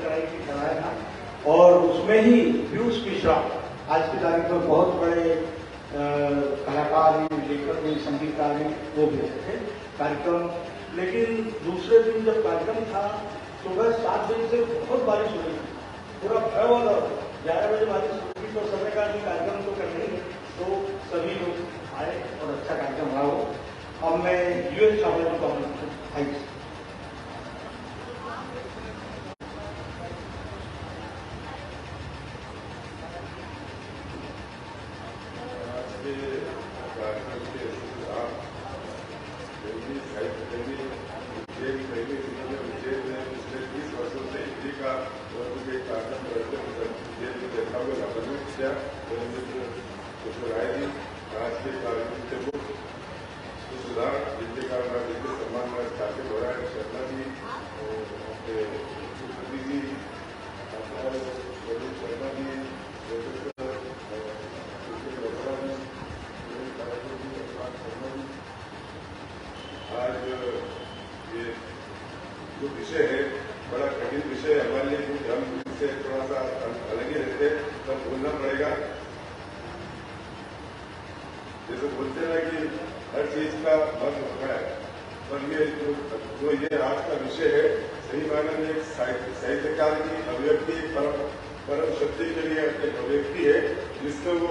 कराया था, और उसमें ही पीयूष मिश्रा आज की तारीख में बहुत बड़े कलाकार हैं, लेखक हैं, संगीतकार हैं, वो भी थे कार्यक्रम। लेकिन दूसरे दिन जब कार्यक्रम था, सुबह 7 बजे से बहुत बारिश हो रही थी, पूरा भय हुआ था। 11 बजे बारिश होगी तो समय का कार्यक्रम तो करना ही है, तो सभी लोग आए और अच्छा कार्यक्रम रहा हो। अब मैं यूएस चावला को आई जो विषय है बड़ा कठिन विषय है हमारे लिए, क्योंकि हम इससे थोड़ा सा अलग ही रहते हैं, तब बोलना पड़ेगा। जैसे बोलते हैं कि हर चीज का महत्व होता है, पर ये जो ये आज का विषय है, सही मायने में एक साहित्यकार की अभिव्यक्ति, परम शक्ति के लिए एक अभिव्यक्ति है, जिससे वो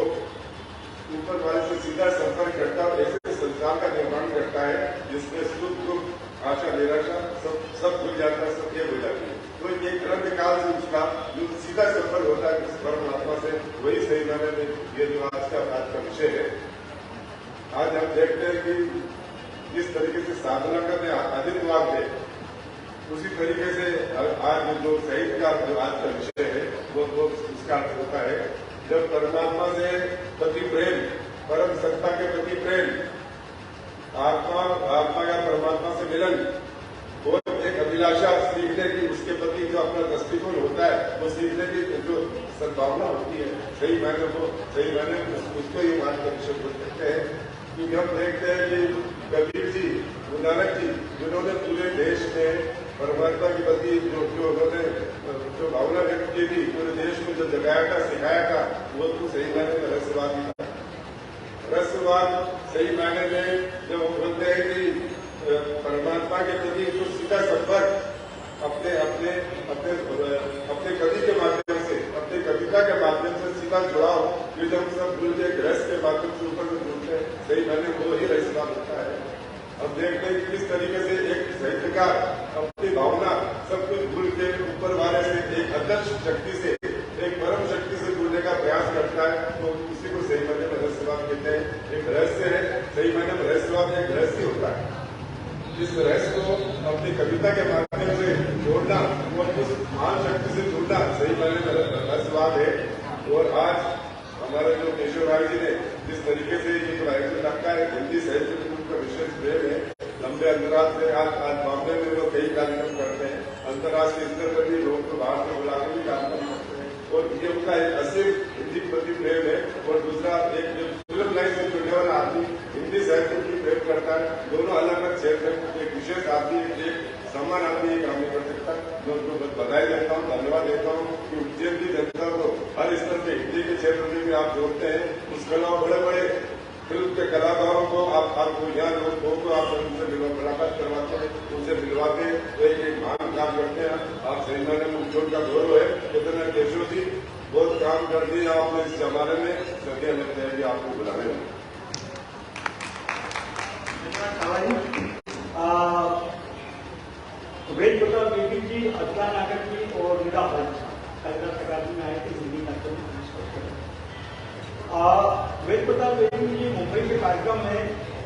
ऊपर वाले से सीधा संपर्क करता है, ऐसे संसार का निर्माण करता है जिसमें सुख दुख आशा निराशा सब भूल जाता है, सब ये हो जाती है। तो एक तरह काल से उसका जो सीधा संपर्क होता है उस परमात्मा से, वही सही मायने में ये जो आज का विषय है। आज हम देखते हैं कि जिस तरीके से साधना करने आदित्यवाद है, उसी तरीके से आज जो साहित्य का जो आज का विषय है वो उसका अर्थ होता है जब परमात्मा से प्रति प्रेम, परम सत्ता के प्रति प्रेम, आत्मा या परमात्मा से मिलन और एक अभिलाषा सीखने की, उसके प्रति जो अपना दृष्टिकोण होता है वो सीखने की जो सद्भावना होती है, सही मायने उसको ये बात का विषय बोल सकते हैं। क्योंकि हम देखते हैं कि कबीर जी, नानक जी, जिन्होंने पूरे देश में परमात्मा के प्रति जो उन्होंने जो भावना व्यक्त की थी, पूरे देश में जो जगाया था, सिखाया था, वो तो सही मायने में रहस्यवाद ही था। रहस्यवाद सही मायने में जब वो बोलते हैं कि परमात्मा के प्रति जो सीधा संपर्क अपने कवि के माध्यम से, अपने कविता के माध्यम से सीधा जुड़ाव, ये जब सब भूल के गृहस्थ के माध्यम से ऊपर में जुड़ते हैं, सही मायने वो ही रहस्यवाद होता है। अब देखते हैं किस तरीके से एक साहित्यकार अपनी भावना सब कुछ भूल के ऊपर वाले से, एक अदृश्य शक्ति से, एक परम शक्ति से जुड़ने का प्रयास करता है, तो उसी को सही मायने में रहस्यवाद कहते हैं। एक रहस्य है, सही मायने में रहस्यवाद एक रहस्य होता है। इस रहस्य को अपनी कविता के माध्यम से जोड़ना और उस महान शक्ति से जुड़ना सही मायने में रहस्यवाद है। और आज हमारे जो केशव भाई जी ने जिस तरीके से ये जो आयोजन रखा है, हिंदी साहित्य का विशेष प्रेम है, लंबे अंतराल से आज बॉम्बे में वो कई कार्यक्रम करते हैं, अंतर्राष्ट्रीय स्तर पर भी लोग को बाहर से बुला के भी कार्यक्रम करते हैं, और ये उनका एक असीम हिंदी प्रति प्रेम है। और दूसरा एक फिल्म लाइन से जुड़ने वाला आदमी हिंदी साहित्य की प्रेम करता है, दोनों अलग अलग क्षेत्र में एक विशेष आदमी, एक सम्मान आदमी ये काम नहीं कर सकता। मैं बधाई देता हूँ, धन्यवाद देता हूँ कि उज्जैन की जनता को हर स्तर पे हिंदी के क्षेत्र में भी आप जोड़ते हैं। उसके अलावा बड़े बड़े फिल्म के कलाकारों को आपको यहाँ लोगों को आप उनसे मुलाकात करवाते हैं, उनसे मिलवाते हैं, तो एक महान काम करते हैं आप। सही मायने में उज्जैन का गौरव है। कितना केशव जी बहुत काम कर दिए आपने इस जमाने में, सभी लग जाएगी आपको बुलाने में। वेद प्रताप बेदी जी, अदनान नागर जी और निदा कलकत्ता अकादमी में आए थे हिंदी कार्यक्रम। वेद प्रताप बेदी जी मुंबई के कार्यक्रम में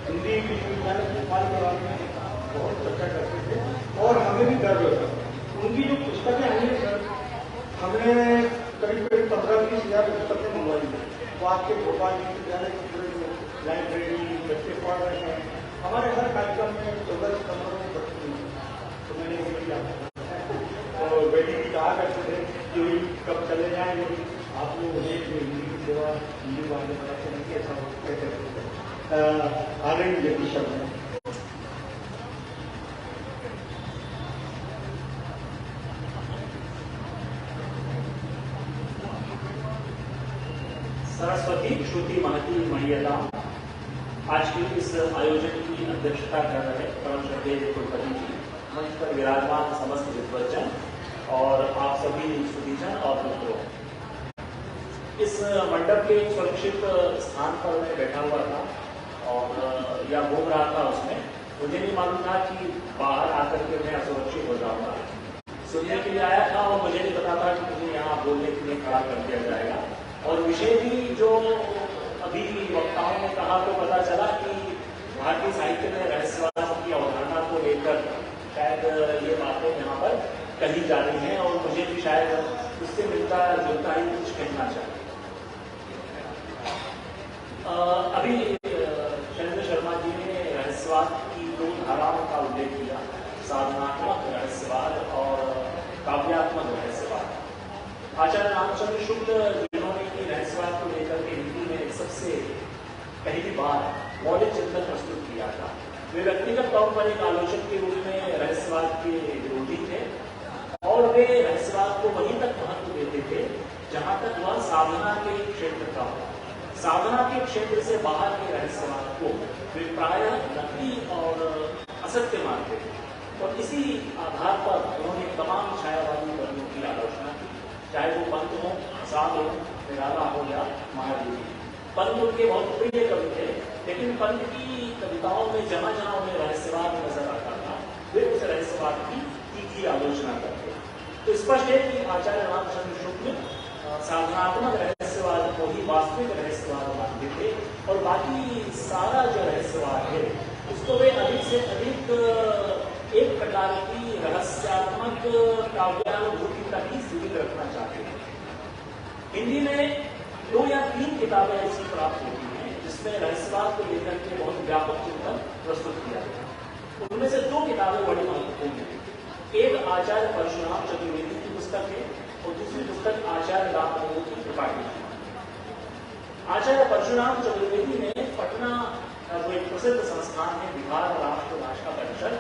हिंदी विश्वविद्यालय भोपाल के बारे में बहुत चर्चा करते थे और हमें भी गर्व होता था। उनकी जो पुस्तकें आई हैं सर, हमने करीब 15-20 हजार पुस्तकें मंगवाई हैं। वो आपके भोपाल विश्वविद्यालय की लाइब्रेरी बच्चे पढ़ रहे हैं। हमारे हर कार्यक्रम में 14 सितंबर को बढ़ती है, तो मैंने ये किया तो बेटी भी कहा करते थे कि कब चले जाएंगे आप लोग, हिंदी की सेवा, हिंदी बातें पता चलेंगे, ऐसा कैसे आ रही है शब्द सरस्वती श्रुति महती मणियता आज के इस आयोजन की अध्यक्षता कर रहे परम श्रद्धेय कुलपति जी, मंच पर विराजमान समस्त विद्वज्जन और आप सभी सुधीजन और मित्रों। इस मंडप के सुरक्षित स्थान पर मैं बैठा हुआ था और या घूम रहा था, उसमें मुझे नहीं मालूम था कि बाहर आकर के मैं असुरक्षित हो जाऊंगा। सुनने के लिए आया था और मुझे नहीं पता था कि मुझे यहाँ बोलने के लिए खड़ा कर दिया जाएगा। और विषय भी जो अभी वक्ताओं ने कहा तो पता चला कि भारतीय साहित्य में रहस्यवाद की अवधारणा को लेकर शायद ये बातें यहाँ पर कही जा रही हैं और मुझे भी शायद उससे मिलता जुलता ही कुछ कहना चाहिए। अभी शैलेंद्र शर्मा जी ने रहस्यवाद की दो धाराओं का उल्लेख किया, साधनात्मक रहस्यवाद और काव्यात्मक रहस्यवाद। आचार्य रामचंद्र शुक्ल जिन्होंने की रहस्यवाद को लेकर के हिंदी में सबसे पहली बार मौलिक चिंतन प्रस्तुत किया था। वे व्यक्तिगत तौर पर एक आलोचक के रूप में रहस्यवाद के विरोधी थे और वे रहस्यवाद को वहीं तक महत्व देते थे जहां तक वह साधना के क्षेत्र का हो। साधना के क्षेत्र से बाहर के रहस्यवाद को वे प्रायः नकली और असत्य मानते थे और इसी आधार पर उन्होंने तमाम छायावादी कवियों की आलोचना की, चाहे वो पंत हो, आजाद हो, निराला हो या महादेवी। पंत उनके बहुत प्रिय कवि थे, लेकिन पंत की कविताओं में जहां जहां उन्हें रहस्यवाद नजर आता था वे उस रहस्यवाद की तीखी आलोचना करते। तो स्पष्ट है कि आचार्य रामचंद्र शुक्ल साधनात्मक रहस्यवाद को ही वास्तविक रहस्यवाद मानते थे और बाकी सारा जो रहस्यवाद है उसको वे अधिक से अधिक एक प्रकार की रहस्यात्मक काव्यानुभूति तक ही सीमित रखना चाहते हैं। हिंदी में 2 या 3 किताबें ऐसी प्राप्त होती हैं जिसमें रहस्यवाद को लेकर के बहुत व्यापक चिंतन प्रस्तुत किया गया। उनमें से 2 किताबें बड़ी महत्वपूर्ण हैं। एक आचार्य परशुराम चतुर्वेदी की पुस्तक है और दूसरी पुस्तक आचार्य रामदेव की त्रिपाठी। आचार्य परशुराम चतुर्वेदी ने पटना जो एक प्रसिद्ध संस्थान है बिहार राष्ट्र भाषा परिषद,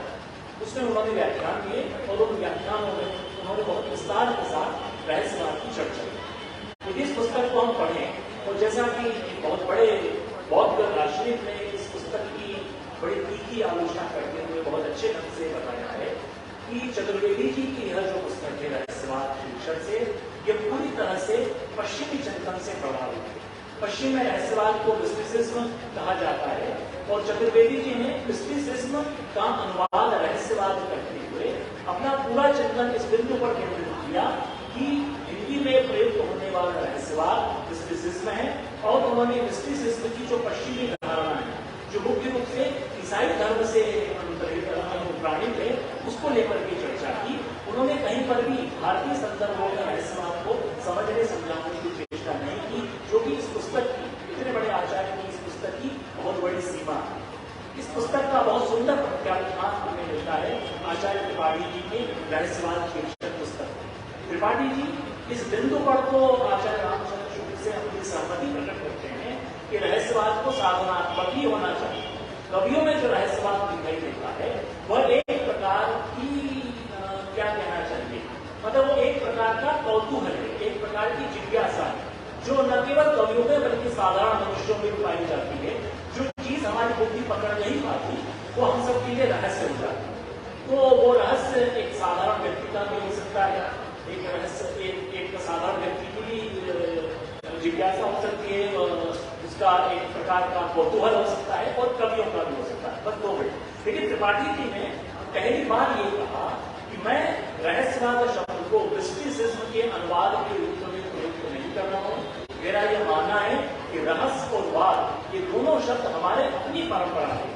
उसमें उन्होंने व्याख्यान दिए और उन व्याख्यानों में उन्होंने बहुत विस्तार के साथ रहस्यवाद की चर्चा की। यदि इस पुस्तक को हम पढ़ें और जैसा कि बहुत बड़े बौद्ध दार्शनिक ने इस पुस्तक की बड़ी तीखी आलोचना करते हुए बहुत अच्छे ढंग से बताया है कि चतुर्वेदी जी की यह जो पुस्तक है रहस्यवाद शीर्षक से, यह पूरी तरह से पश्चिमी चिंतन से प्रभावित है। पश्चिम में रहस्यवाद को मिस्टिसिज्म कहा जाता है और चतुर्वेदी जी ने मिस्टिसिज्म का अनुवाद रहस्यवाद करते हुए अपना पूरा चिंतन इस बिंदु पर केंद्रित किया कि हिंदी में प्रयुक्त होने वाला रहस्यवाद मिस्टिसिज्म है और उन्होंने मिस्टिसिज्म की जो पश्चिमी धारणा है जो मुख्य रूप से ईसाई धर्म से अनुप्राणित है उसको लेकर के चर्चा की। उन्होंने कहीं पर भी भारतीय संदर्भों में रहस्यवाद को समझने समझाने की चेष्टा नहीं की, जो कि इस पुस्तक की, इतने बड़े आचार्य की इस पुस्तक की बहुत बड़ी सीमा है। इस पुस्तक का बहुत सुंदर प्रत्याख्यान हमें मिलता है आचार्य त्रिपाठी जी के रहस्यवाद शीर्षक पुस्तक। त्रिपाठी जी इस बिंदु पर तो आचार्य रामचंद्र शुक्ल से अपनी सहमति प्रकट करते हैं कि रहस्यवाद को साधनात्मक ही होना चाहिए। कवियों में जो रहस्यवाद दिखाई देता है वह एक प्रकार की क्या कहना चाहिए, मतलब वो एक प्रकार का कौतूहल है, एक प्रकार की जिज्ञासा है जो न केवल कवियों में बल्कि साधारण मनुष्यों में भी पाई जाती है। जो चीज हमारी बुद्धि पकड़ नहीं पाती वो हम सब के लिए रहस्य हो जाती है। तो वो रहस्य एक साधारण व्यक्ति का भी हो सकता है, एक रहस्य एक साधारण व्यक्ति की भी जिज्ञासा हो सकती है, उसका एक प्रकार का कौतूहल हो सकता है और कवियों का भी हो सकता है, बस 2 मिनट। लेकिन त्रिपाठी जी ने पहली बार ये कहा कि मैं रहस्यवाद शब्द को मिस्टिसिज्म के अनुवाद के रूप में प्रयुक्त नहीं कर रहा हूँ। मेरा यह मानना है कि रहस्य और वाद ये दोनों शब्द हमारे अपनी परंपरा है।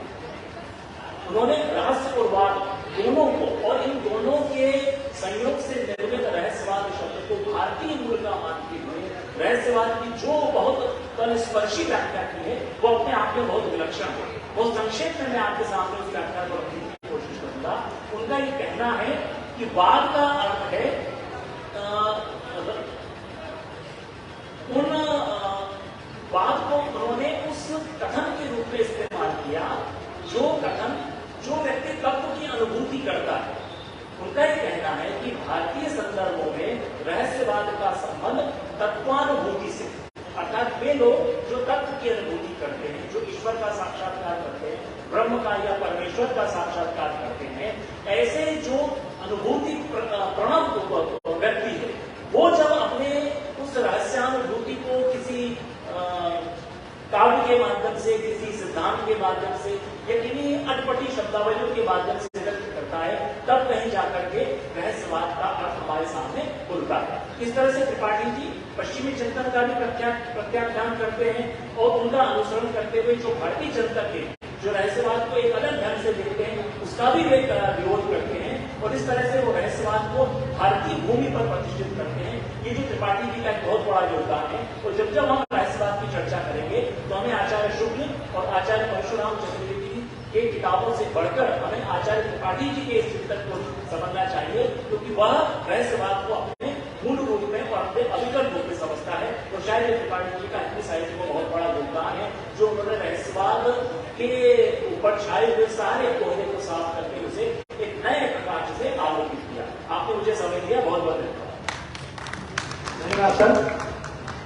उन्होंने रहस्य और वाद दोनों को और इन दोनों के संयोग से निर्मित रहस्यवाद शब्द को भारतीय मूल का मानते हुए रहस्यवाद की जो बहुत तलस्पर्शी व्याख्या की है वो अपने आप में बहुत विलक्षण है। बहुत संक्षेप में मैं आपके सामने उस व्याख्या को रखने की कोशिश करूंगा। उनका ये कहना है कि वाद का अर्थ है उन वाद को उन्होंने उस कथन के रूप में इस्तेमाल किया जो कथन जो व्यक्ति तत्व की अनुभूति करता है। उनका यह कहना है कि भारतीय संदर्भों में रहस्यवाद का संबंध तत्वानुभूति से अर्थात वे लोग जो तत्व की अनुभूति करते हैं, जो ईश्वर का साक्षात्कार करते हैं, ब्रह्म का या परमेश्वर का साक्षात्कार करते हैं, ऐसे जो अनुभूति प्रणव व्यक्ति है, वो जब अपने उस रहस्यानुभूति को किसी काव्य के माध्यम से, किसी सिद्धांत के माध्यम से या किन्हीं अटपटी शब्दावलियों के माध्यम से व्यक्त करता है, तब कहीं जाकर के रहस्यवाद का अर्थ हमारे सामने खुलता है। इस तरह से त्रिपाठी जी पश्चिमी चिंतन का भी प्रत्याख्यान करते हैं और उनका अनुसरण करते हुए जो भारतीय चिंतक है, जो रहस्यवाद को एक अलग ढंग से देखते हैं, उसका भी वे विरोध करते हैं और इस तरह से वो रहस्यवाद को भारतीय भूमि पर प्रतिष्ठित करते हैं। ये जो त्रिपाठी जी का एक बहुत बड़ा योगदान है। और जब हम रहस्यवाद की चर्चा करेंगे तो हमें आचार्य शुक्ल और आचार्य परशुराम चतुर्वेदी के किताबों से बढ़कर हमें आचार्य त्रिपाठी जी के इस चिंतन को समझना चाहिए, क्योंकि वह रहस्यवाद को अपने मूल रूप में और अपने अविकल रूप में समझता है। और शायद त्रिपाठी जी का हिंदी साहित्य को बहुत बड़ा योगदान है, जो उन्होंने रहस्यवाद के ऊपर छाए हुए सारे कोहरे को साफ करके उसे एक नए प्रकाश से आलोकित किया। आपने मुझे समय दिया, बहुत बहुत धन्यवाद सर।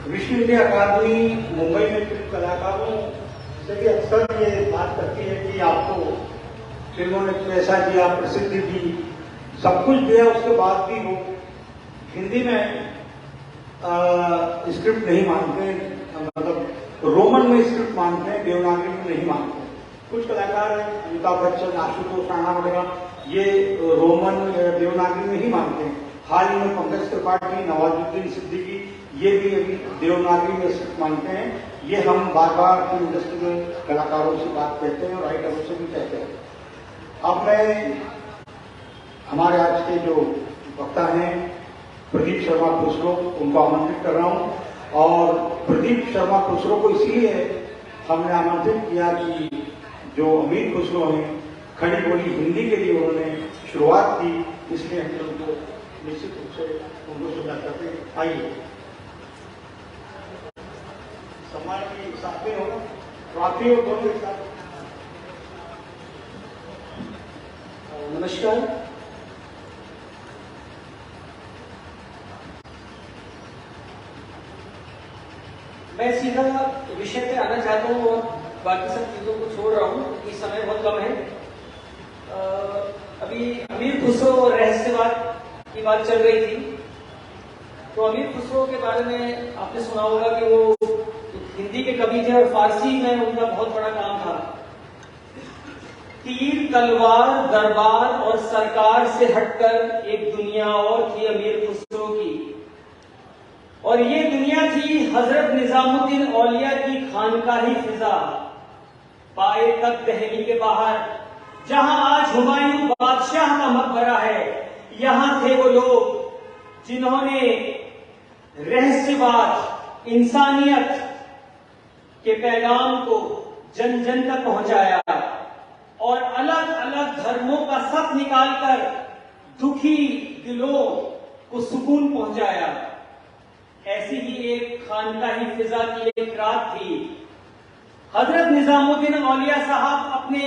विश्व हिंदी अकादमी मुंबई में फिल्म कलाकारों से भी अक्सर ये बात करती है कि आपको फिल्मों ने पैसा दिया, प्रसिद्धि दी, सब कुछ दिया, उसके बाद भी वो हिंदी में स्क्रिप्ट नहीं मानते, मतलब रोमन में स्क्रिप्ट मानते हैं, देवनागरी में नहीं मानते। कुछ कलाकार हैं, अमिताभ बच्चन, आशुतोष राणा वगैरह, ये रोमन देवनागरी में ही मानते हैं। हाल ही में पंकज त्रिपाठी, नवाजुद्दीन सिद्दीकी, ये भी अभी देवनागरी में स्क्रिप्ट मानते हैं। ये हम बार बार फिल्म इंडस्ट्री में कलाकारों से बात कहते हैं और राइटरों से भी कहते हैं। अब मैं हमारे आज के जो वक्ता हैं प्रदीप शर्मा खुसरो, उनको आमंत्रित कर रहा हूं। और प्रदीप शर्मा खुसरो को इसलिए हमने आमंत्रित किया कि जो अमीर खुसरो हैं, खड़ी बोली हिंदी के लिए उन्होंने शुरुआत की, इसलिए हम उनको निश्चित रूप से उनको सुनना करते हैं। आइए, सम्मान की साथ में होगा, ट्रॉफी और दोनों के साथ। नमस्कार। मैं सीधा विषय पे आना चाहता हूँ और बाकी सब चीजों को छोड़ रहा हूँ क्योंकि समय बहुत कम है। अभी अमीर खुसरो और रहस्यवाद की बात चल रही थी, तो अमीर खुसरो के बारे में आपने सुना होगा कि वो हिंदी के कवि थे और फारसी में उनका बहुत बड़ा काम था। तीर, तलवार, दरबार और सरकार से हटकर एक दुनिया और थी अमीर खुसरो की, और ये दुनिया थी हजरत निजामुद्दीन औलिया की खानकाही फिजा, पाए तक दहली के बाहर, जहां आज हुमायूं बादशाह का मकबरा है। यहां थे वो लोग जिन्होंने रहस्यवाद, इंसानियत के पैगाम को जन जन तक पहुंचाया और अलग अलग धर्मों का सत निकालकर दुखी दिलों को सुकून पहुंचाया। ऐसी ही एक खानकाही फिजा की एक रात थी। हजरत निजामुद्दीन औलिया साहब अपने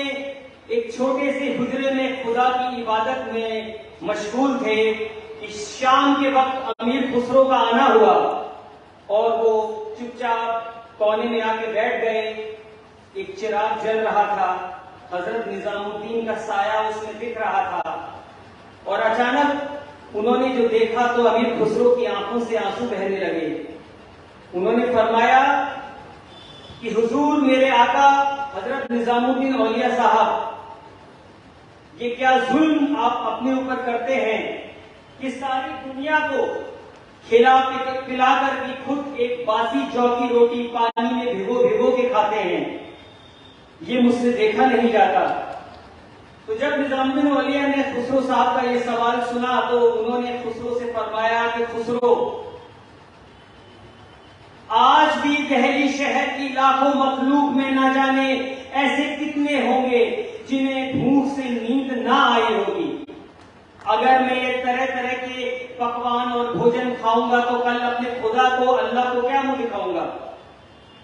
एक छोटे से हुजरे में खुदा की इबादत में मशगूल थे कि शाम के वक्त अमीर खुसरो का आना हुआ और वो चुपचाप कोने में आके बैठ गए। एक चिराग जल रहा था, हजरत निजामुद्दीन का साया उसमें दिख रहा था और अचानक उन्होंने जो देखा तो अमीर खुसरो की आंखों से आंसू बहने लगे। उन्होंने फरमाया कि हुजूर, मेरे आका हजरत निजामुद्दीन औलिया साहब, ये क्या जुल्म आप अपने ऊपर करते हैं कि सारी दुनिया को खिला पिलाकर भी खुद एक बासी जौ की रोटी पानी में भिगो भिगो के खाते हैं। ये मुझसे देखा नहीं जाता। तो जब निजामुद्दीन औलिया ने खुसरो साहब का ये सवाल सुना तो उन्होंने खुसरो से फरमाया कि खुसरो, आज भी दहली शहर की लाखों मखलूक में न जाने ऐसे कितने होंगे जिन्हें भूख से नींद ना आई होगी। अगर मैं ये तरह तरह के पकवान और भोजन खाऊंगा तो कल अपने खुदा को, अल्लाह को क्या मुंह दिखाऊंगा।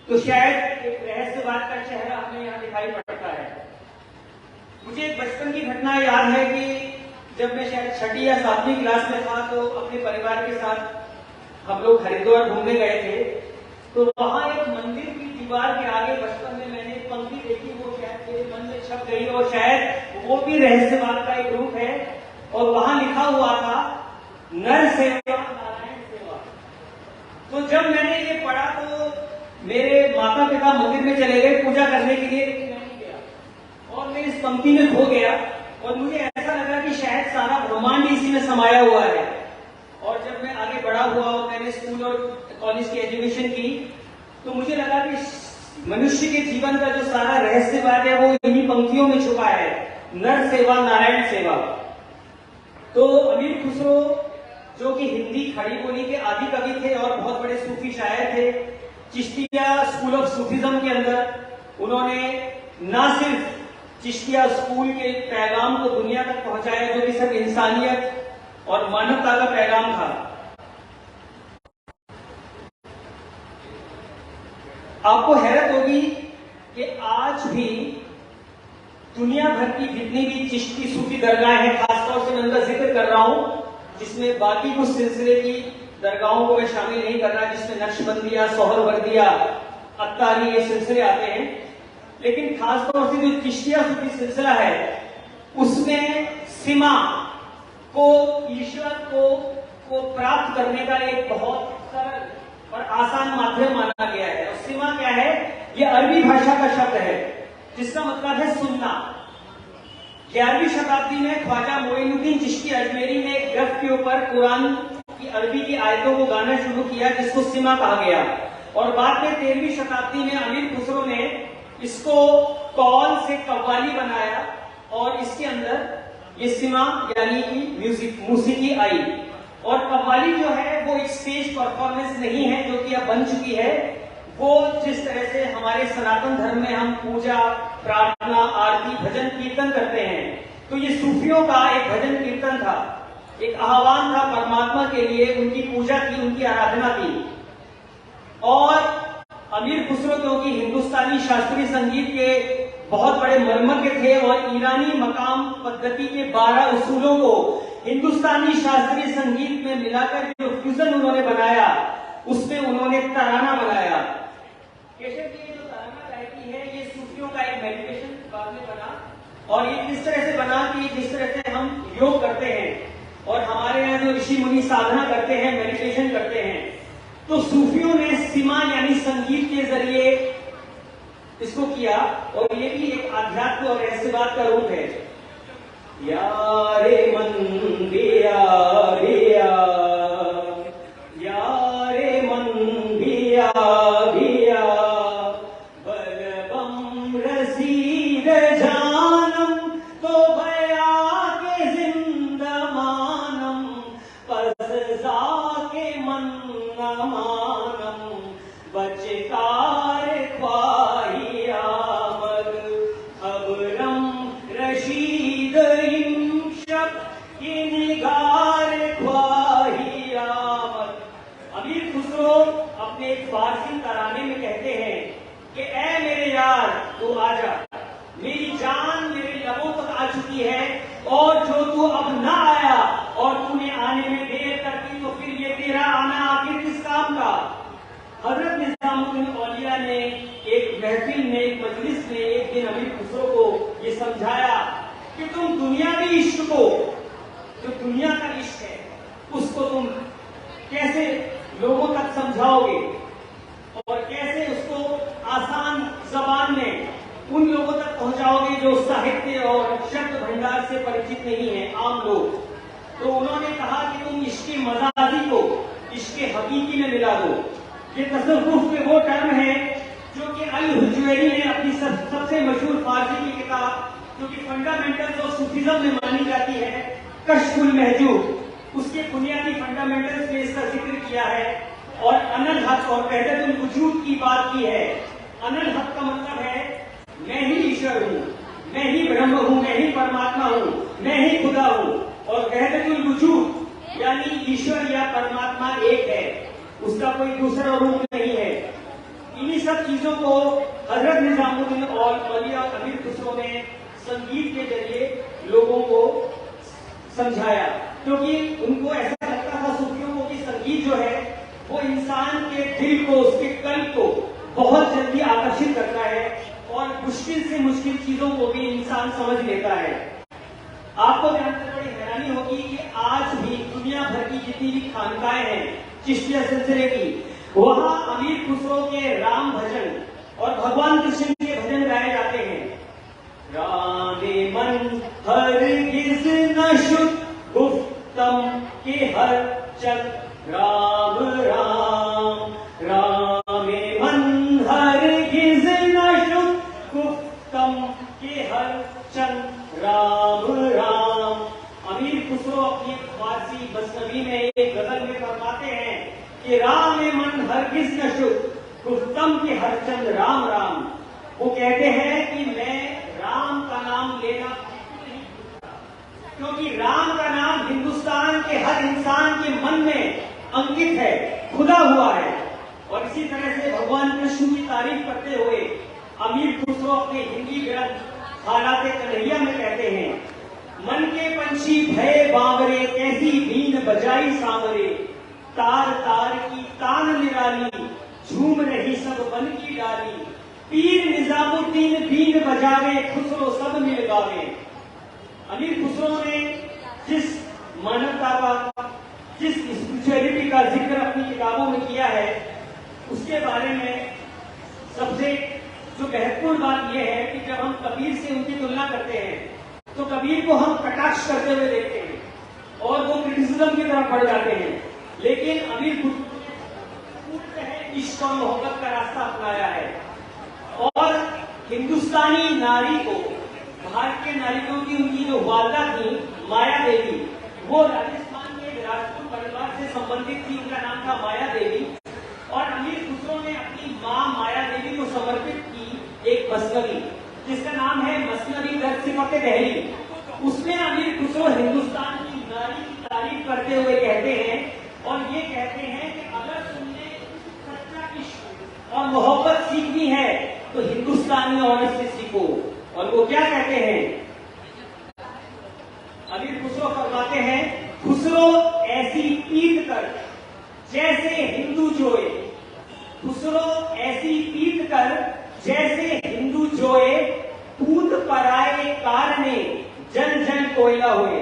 तो शायद एक रहस्यवाद का चेहरा हमें यहाँ दिखाई पड़ता है। मुझे एक बचपन की घटना याद है कि जब मैं शायद 6ठी या 7वीं क्लास में था तो अपने परिवार के साथ हम लोग हरिद्वार घूमने गए थे। तो वहां एक मंदिर की दीवार के आगे बचपन में मैंने एक पंक्ति देखी, वो शायद मेरे मन में छप गई और शायद वो भी रहस्यवाद का एक रूप है। और वहां लिखा हुआ था नर सेवा नारायण सेवा। तो जब मैंने ये पढ़ा तो मेरे माता पिता मंदिर में चले गए पूजा करने के लिए, लेकिन मैं नहीं गया और मैं इस पंक्ति में खो गया और मुझे ऐसा लगा कि शायद सारा ब्रह्मांड इसी में समाया हुआ है। और जब मैं आगे बड़ा हुआ और मैंने स्कूल और कॉलेज की एजुकेशन की तो मुझे लगा कि मनुष्य के जीवन का जो सारा रहस्यवाद है वो इन्हीं पंक्तियों में छुपा है, नर सेवा नारायण सेवा। तो अमीर खुसरो जो कि हिंदी खड़ी बोली के आदि कवि थे और बहुत बड़े सूफी शायर थे, चिश्तिया स्कूल ऑफ सूफिज्म के अंदर उन्होंने न सिर्फ चिश्तिया स्कूल के पैगाम को दुनिया तक पहुंचाया जो कि सिर्फ इंसानियत और मानवता का पैगाम था। आपको हैरत होगी कि आज भी दुनिया भर की जितनी भी चिश्ती सूफी दरगाहें हैं, खासतौर से मैं उनका जिक्र कर रहा हूं, जिसमें बाकी कुछ सिलसिले की दरगाहों को मैं शामिल नहीं कर रहा, जिसमें नक्शबंदिया, सोहरवर्दिया, अत्तारी ये सिलसिले आते हैं, लेकिन खासतौर से जो चिश्तिया सूफी सिलसिला है उसमें सिमा को ईश्वर को प्राप्त करने का एक बहुत सरल और आसान माध्यम माना गया है। और सिमा क्या है? यह अरबी भाषा का शब्द है जिसका मतलब है सुनना। 11वीं शताब्दी में ख्वाजा मोइनुद्दीन चिश्ती अजमेरी ने एक ग्रंथ के ऊपर कुरान की अरबी की आयतों को गाना शुरू किया जिसको सिमा कहा गया। और बाद में 13वीं शताब्दी में अमीर खुसरो ने इसको कौल से कव्वाली बनाया और इसके अंदर ये सिमा यानी कि मूसिकी आई। और कव्वाली जो है वो एक स्टेज परफॉर्मेंस नहीं है जो कि अब बन चुकी है। वो जिस तरह से हमारे सनातन धर्म में हम पूजा, प्रार्थना, आरती, भजन, कीर्तन करते हैं, तो ये सूफियों का एक भजन कीर्तन था, एक आह्वान था परमात्मा के लिए, उनकी पूजा की, उनकी आराधना की। और अमीर खुसरो क्योंकि हिंदुस्तानी शास्त्रीय संगीत के बहुत बड़े मर्मज्ञ थे और ईरानी मकाम पद्धति के 12 उसूलों को हिंदुस्तानी शास्त्रीय संगीत में मिलाकर जो फ्यूजन उन्होंने बनाया उसमें उन्होंने तराना बनाया। केशव की जो तराना गायकी है ये सूफियों का एक मेडिटेशन बाद में बना और ये किस तरह से बना कि जिस तरह से हम योग करते हैं और हमारे यहाँ जो ऋषि मुनि साधना करते हैं, मेडिटेशन करते हैं, तो सूफियों ने सिमा यानी संगीत के जरिए इसको किया। और ये भी एक आध्यात्म और रहस्यवाद का रूप है। यारे मन दिया दिया, यारे मन दिया दिया, बलबम रसीद जानम तो भया के जिंदमानम, पस जाके मन मानम, बचकार ख्वाही आमद, खबरम रशीद इंशक की निगार ख्वाही आमद। अमीर खुसरो अपने एक फारसी तराने में कहते हैं कि ऐ मेरे यार तू आजा, मेरी जान मेरे लबों तक आ चुकी है और जो तू अब ना आया और तूने आने में देर कर दी तो फिर ये तेरा आना आखिर किस काम का। हजरत निजामुद्दीन औलिया ने एक महफिल में, एक मजलिस में एक दिन अमीर खुसरो को ये समझाया कि तुम दुनियावी इश्क को, जो दुनिया का इश्क है, उसको तुम कैसे लोगों तक समझाओगे और कैसे उसको आसान जबान में उन लोगों तक पहुंचाओगे जो साहित्य और शब्द भंडार से परिचित नहीं है, आम लोग। तो उन्होंने कहा कि तुम इश्क मजाजी को इश्क हकीकी में मिला दो। ये तसव्वुफ में वो टर्म है जो कि अल हुजवेरी ने अपनी सबसे मशहूर फारसी की किताब जो कि फंडामेंटल्स ऑफ सूफिज्म में मानी जाती है, कश्फुल महजूब, उसके बुनियादी फंडामेंटल्स में इसका जिक्र किया है और अनल हक और वहदतुल वजूद की बात की है। अनल हक का मतलब है मैं ही ईश्वर हूँ, मैं ही ब्रह्म हूँ, मैं ही परमात्मा हूँ, मैं ही खुदा हूँ। और वहदतुल वजूद यानी ईश्वर या परमात्मा एक है, उसका कोई दूसरा रूप नहीं है। इन्हीं सब चीजों को हजरत निजामुद्दीन औलिया और अमीर खुसरो ने संगीत के जरिए लोगों को समझाया, क्योंकि उनको ऐसा लगता था सूफियों को कि संगीत जो है वो इंसान के दिल को, उसके कल को बहुत जल्दी आकर्षित करता है और मुश्किल से मुश्किल चीजों को भी इंसान समझ लेता है। आपको जानकर बड़ी हैरानी होगी कि आज भी दुनिया भर की जितनी भी खानकाएं हैं चिश्तिया सिलसिले की, वहां अमीर खुसरो के राम भजन और भगवान कृष्ण के भजन गाए जाते हैं। रामे मन हरगिज न शुद्ध गुफ्तम के हर चल राम राम, रामे मन हरगिज न शुद्ध गुफ्तम के हर चल राम राम। अमीर खुसरो अपनी फारसी मसनवी में एक गजल में फरमाते हैं कि राम मन हरगिज न शुद्ध गुफ्तम के हर चंद राम राम। वो कहते हैं कि मैं राम का नाम लेना नहीं, क्योंकि राम का नाम हिंदुस्तान के हर इंसान के मन में अंकित है, खुदा हुआ है। और इसी तरह से भगवान कृष्ण की तारीफ करते हुए अमीर खुसरो अपने हिंदी ग्रंथ हालाते कन्हैया में कहते हैं, मन के पंछी भय बावरे कैसी बीन बजाई सांवरे, तार तार की तान निराली झूम रही सब बन की डाली, पीर निजामुद्दीन बीन बजावे खुसरो सब मिल गावे। अमीर खुसरो ने जिस मानवता का, जिस स्पिरिचुअलिटी का जिक्र अपनी किताबों में किया है, उसके बारे में सबसे जो महत्वपूर्ण बात यह है कि जब हम कबीर से उनकी तुलना करते हैं तो कबीर को हम कटाक्ष करते हुए देखते हैं और वो क्रिटिसिज्म की तरफ बढ़ जाते हैं, लेकिन अमीर खुसरो ने इश्क और मोहब्बत का रास्ता अपनाया है और हिंदुस्तानी नारी को, भारतीय नारियों की उनकी जो वालदा थी माया देवी, वो राजस्थान के राजपूत परिवार से संबंधित थी, उनका नाम था माया देवी। और अमीर खुसरो ने अपनी मां माया देवी को समर्पित की एक मसनवी जिसका नाम है मसनवी दर सिफत दहली। उसमें अमीर खुसरो हिंदुस्तान की नारी की तारीफ करते हुए कहते हैं और ये कहते हैं कि अगर तुमने सच्चा इश्क और मोहब्बत सीखनी है तो हिंदुस्तानी औरत से सीखो। और वो क्या कहते हैं, अमीर खुसरो फरमाते हैं, खुसरो ऐसी पीट कर जैसे हिंदू जोए, खुसरो ऐसी पीट कर जैसे हिंदू जोए, पूत पराए कारने जन जन कोयला हुए।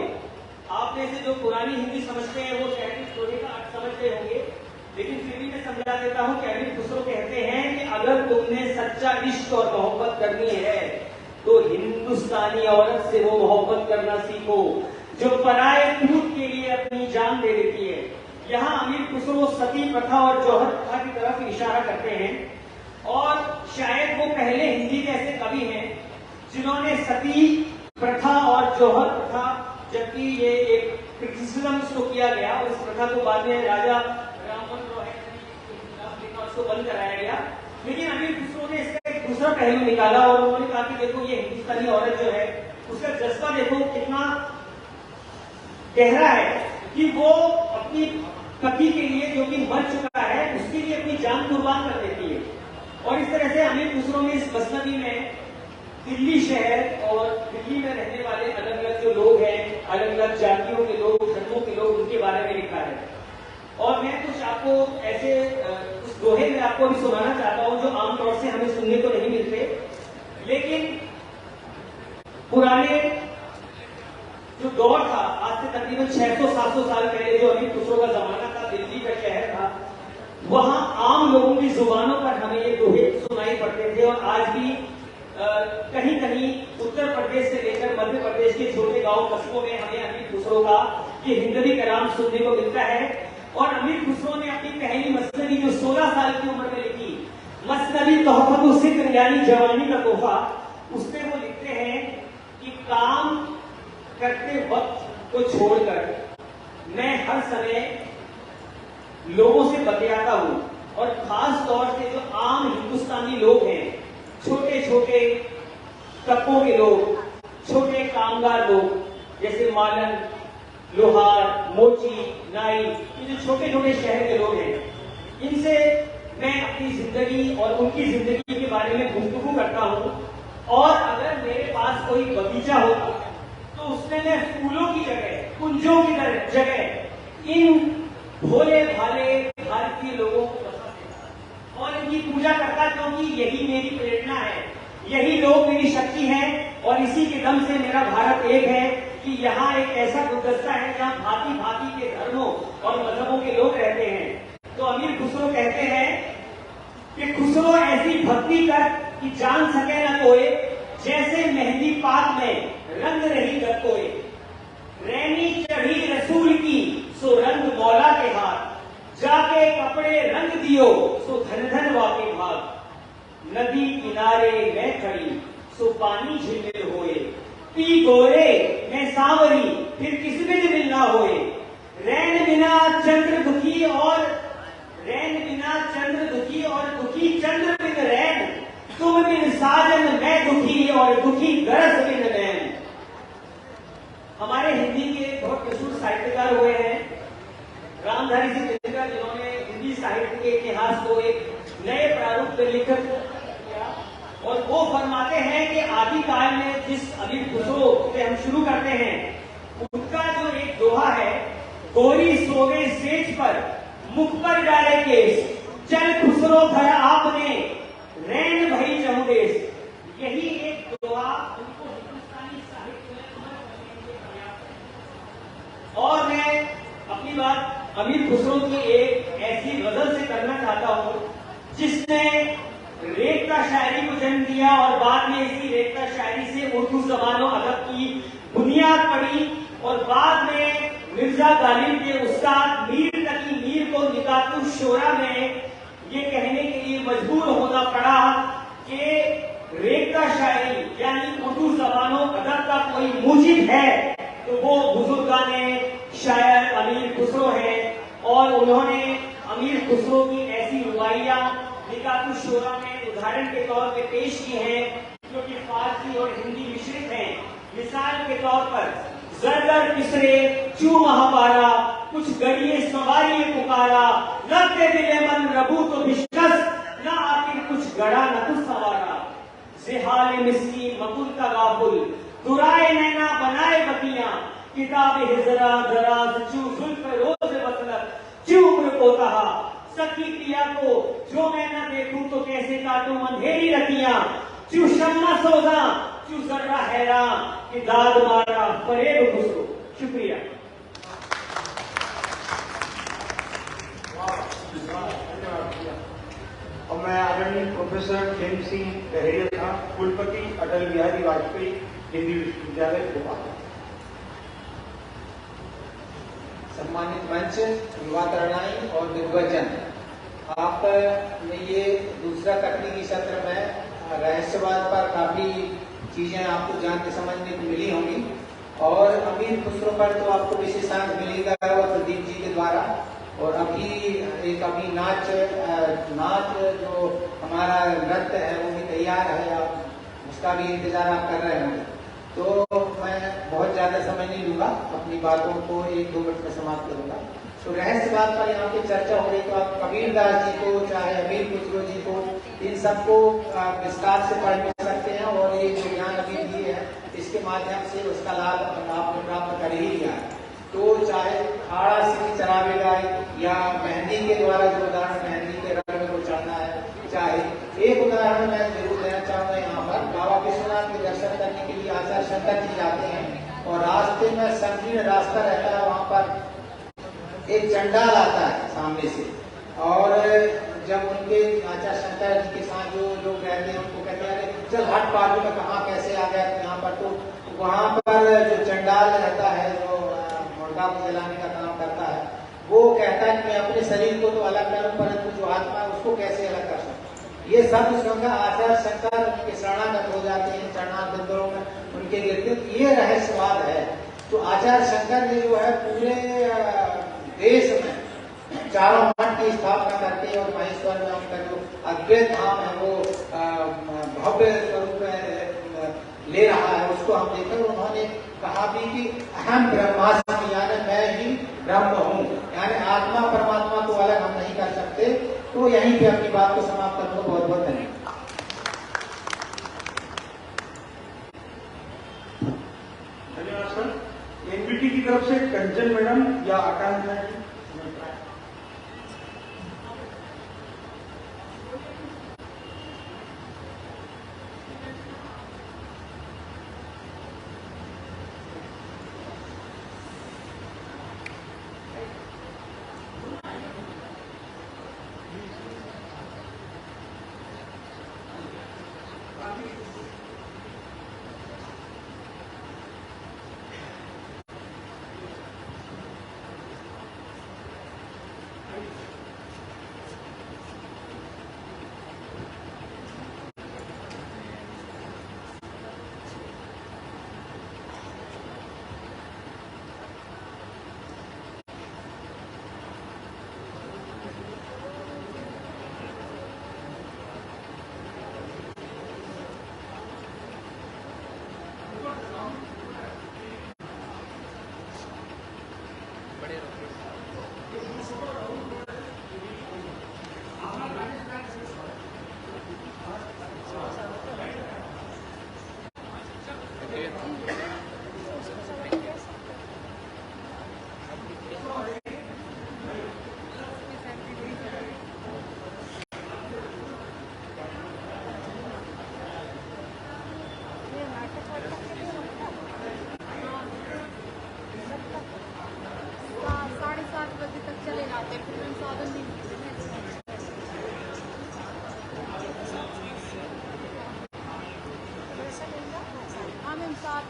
आप में से जो पुरानी हिंदी समझते हैं वो शायद स्टोरी का अर्थ समझते होंगे, लेकिन फिर भी मैं समझा देता हूं कि अमीर खुसरो कहते हैं कि अगर तुमने सच्चा इश्क और मोहब्बत करनी है तो हिंदुस्तानी औरत से वो मोहब्बत करना सीखो जो पराए पूत के लिए अपनी जान दे देती है। यहाँ अमीर खुसरो सती प्रथा और जौहर प्रथा की तरफ इशारा करते हैं और शायद वो पहले हिंदी के ऐसे कवि हैं जिन्होंने सती प्रथा और जौहर प्रथा, जबकि ये एक क्रिटिसिज्म इसको किया गया और इस प्रथा को बाद में राजा राममोहन रॉय ने उसको बंद कराया गया, लेकिन अमीर खुसरो ने इसका एक दूसरा पहलू निकाला और उन्होंने कहा कि देखो ये हिंदुस्तानी औरत जो है उसका जज्बा देखो कितना गहरा है कि वो अपनी पति के लिए जो कि मर चुका है उसके लिए अपनी जान कुर्बान कर देती है। और इस तरह से अमीर खुसरो ने इस मसनवी में दिल्ली शहर और दिल्ली में रहने वाले अलग अलग जो लोग हैं, अलग अलग जातियों के लोग, धर्मों के लोग, उनके बारे में लिखा है। और मैं कुछ आपको ऐसे उस दोहे में आपको भी सुनाना चाहता हूं जो आमतौर से हमें सुनने को नहीं मिलते, लेकिन पुराने जो दौर था, आज से तकरीबन 600-700 साल पहले जो अमीर खुसरो का जमाना था, दिल्ली का शहर था, वहां आम लोगों की जुबानों पर हमें ये दोहे सुनाई पड़ते थे। और आज भी कहीं कहीं उत्तर प्रदेश से लेकर मध्य प्रदेश के छोटे गांव कस्बों में हमें अमीर खुसरो का ये हिंदवी कलाम सुनने को मिलता है। और अमीर खुसरो ने अपनी पहली मसनवी जो 16 साल की उम्र में लिखी, मसनवी तोहफतुल सिक्र यानी जवानी का तोहफा, उसमें वो लिखते हैं कि काम करते वक्त को छोड़कर मैं हर समय लोगों से बतियाता हूं और खास तौर से जो आम हिंदुस्तानी लोग हैं, छोटे छोटे तबकों के लोग, छोटे कामगार लोग जैसे मालन, लोहार, मोची, नाई, ये जो छोटे छोटे शहर के लोग हैं, इनसे मैं अपनी जिंदगी और उनकी जिंदगी के बारे में गुफ्तगू करता हूं। और अगर मेरे पास कोई बगीचा होता तो उसमें मैं फूलों की जगह, कुंजों की जगह इन भोले भाले भारतीय लोगों को बसा देता। पूजा करता, क्योंकि यही मेरी प्रेरणा है, यही लोग मेरी शक्ति है, और इसी के दम से मेरा भारत एक है कि यहाँ एक ऐसा गुलदस्ता है जहाँ भांति भांति के धर्मों और मजहबों के लोग रहते हैं। तो अमीर खुसरो कहते हैं कि खुसरो ऐसी भक्ति कर कि जान सके न कोई, जैसे मेहंदी पाक में रंग रही गत्तोए, रैनी चढ़ी रसूल की सो रंग मौला के हाथ, जाके कपड़े रंग दियो सो धन धन वाके भाग, नदी किनारे मैं खड़ी सो पानी झिलमिल होए, पी गोरे मैं सांवरी फिर किस बिन मिलना होए, रैन बिना चंद्र दुखी और रैन बिना चंद्र दुखी और दुखी चंद्र बिन रैन, तुम बिन साजन मैं दुखी और दुखी गरज बिन रैन। हमारे हिंदी के बहुत मशहूर साहित्यकार हुए हैं रामधारी सिंह दिनकर, जिन्होंने हिंदी साहित्य के इतिहास को एक नए प्रारूप में लिखा, और वो फरमाते हैं कि आदिकाल में जिस अमीर खुसरो से हम शुरू करते हैं, उनका जो एक दोहा है, गोरी सोवे सेज पर मुख पर डाले केस, चल खुसरो धर आपने रैन भई जमुदेश। यही एक दोहा उनको हिंदुस्तानी साहित्य में अमर करने के लिए पर्याप्त है। और मैं अपनी बात अमीर खुसरो की एक ऐसी गजल से करना चाहता हूं जिसने रेखता शायरी को जन्म दिया, और बाद में इसी रेखता शायरी से उर्दू ज़बान और अदब की बुनियाद पड़ी, और बाद में मिर्जा गालिब के उस्ताद मीर तकी मीर को निकातुल शोरा में ये कहने के लिए मजबूर होना पड़ा कि रेखता शायरी यानी उर्दू ज़बानों अदब का कोई मूजिब है तो वो बुजुर्गाने शायर अमीर खुसरो है, और उन्होंने अमीर खुसरो की ऐसी रुबाइयां निकातुल शोरा में उदाहरण के तौर पे पेश की हैं, जो कि फारसी और हिंदी मिश्रित हैं। मिसाल के तौर पर जरगर किसरे चू महापारा, कुछ गड़िए सवारी पुकारा, लगते दिले मन रबू तो विश्वस, न आखिर कुछ गड़ा न कुछ सवारा, जिहाल मिस्की मकुल का गाफुल, दुराए नैना बनाए बतियां, किताब हिजरा दराज चू जुल्फ रोज बतलत, चू उम्र को कहा सखी प्रिया को जो मैं न देखूं तो कैसे काटूं अंधेरी रतियां, चू शम्मा सोजा चू जर्रा हैरान कि दाद मारा फरेब खुसरो। शुक्रिया। और मैं आदरणीय प्रोफेसर खेम सिंह कहेरिया था, कुलपति अटल बिहारी वाजपेयी हिंदी विश्वविद्यालय भोपाल। सम्मानित मंच, युवा तरुणाई और दिग्गजन, आप में ये दूसरा तकनीकी सत्र में रहस्यवाद पर काफी चीजें आपको जानते समझने को मिली होंगी, और अमीर खुसरो पर तो आपको विशेषांक मिलेगा और प्रदीप जी के द्वारा, और अभी नाच जो हमारा नृत्य है वो भी तैयार है, आप उसका भी इंतजार आप कर रहे होंगे। तो मैं बहुत ज्यादा समय नहीं लूंगा, अपनी बातों को 1-2 मिनट में समाप्त करूंगा। तो रहस्यवाद पर यहाँ पे चर्चा हो रही, तो आप कबीरदास जी को चाहे अमीर खुसरो जी को, इन सबको विस्तार से पढ़ सकते हैं, और ये जो ज्ञान अभी दिए है इसके माध्यम से उसका लाभ आपने प्राप्त कर ही लिया है। तो चाहे खाड़ा सिंह चरावे गाय या मेहंदी के द्वारा जो उदाहरण मेहंदी के रंग को चढ़ना है, चाहे एक उदाहरण मैं जरूर देना चाहूंगा। यहाँ पर बाबा विश्वनाथ के दर्शन करने के लिए आचार्य शंकर जी जाते हैं, और रास्ते में संकीर्ण रास्ता रहता है, वहां पर एक चंडाल आता है सामने से, और जब उनके आचार्य शंकर जी के साथ जो लोग रहते हैं उनको कहते हैं चल हट पार्टी में कहाँ कैसे आ गया यहाँ पर। तो वहां पर जो चंडाल रहता है, जो मुर्गा को जलाने का काम करता है, वो कहता है कि मैं अपने शरीर को तो अलग करूं, परंतु जो आत्मा है उसको कैसे अलग कर सकूं। ये सब सुनकर आचार्य शंकर उनके शरणागत हो जाते हैं, चरणारविंदों में उनके गिरते। ये रहस्यवाद है। तो आचार्य शंकर ने जो है पूरे देश में 4 मठ की स्थापना करके, और महेश्वर में उनका जो अद्वैत धाम है वो भव्य स्वरूप में ले रहा है, उसको हम देखकर उन्होंने कहा भी कि अहम ब्रह्मास्मि, यानी मैं ही ब्रह्म हूँ, यानी आत्मा परमात्मा को अलग हम नहीं कर सकते। तो यहीं पे अपनी बात को समाप्त करूंगा। बहुत बहुत धन्यवाद। धन्यवाद सर। एनबीटी की तरफ से कंचन मैडम या आकांक्षा जी।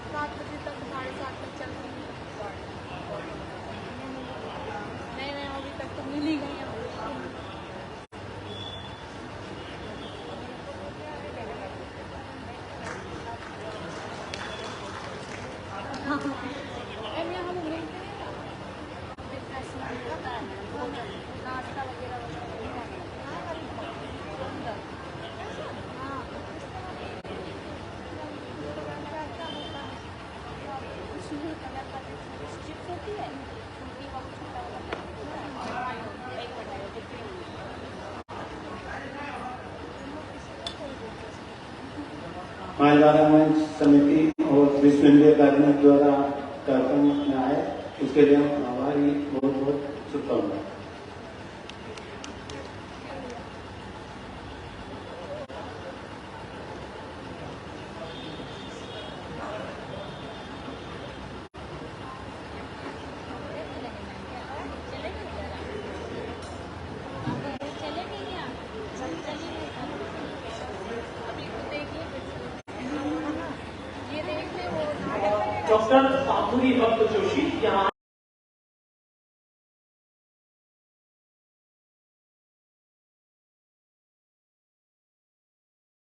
7 बजे तक 7:30 तक चलती है। नहीं अभी तक तो मिल ही गई है। नाश्ता वगैरह मालवाड़ा मंच समिति और विश्व हिंदी अकादमी द्वारा कार्यक्रम में आए, उसके लिए हमारी बहुत बहुत शुभकामनाएं। डॉक्टर आखुरी भक्त जोशी यहाँ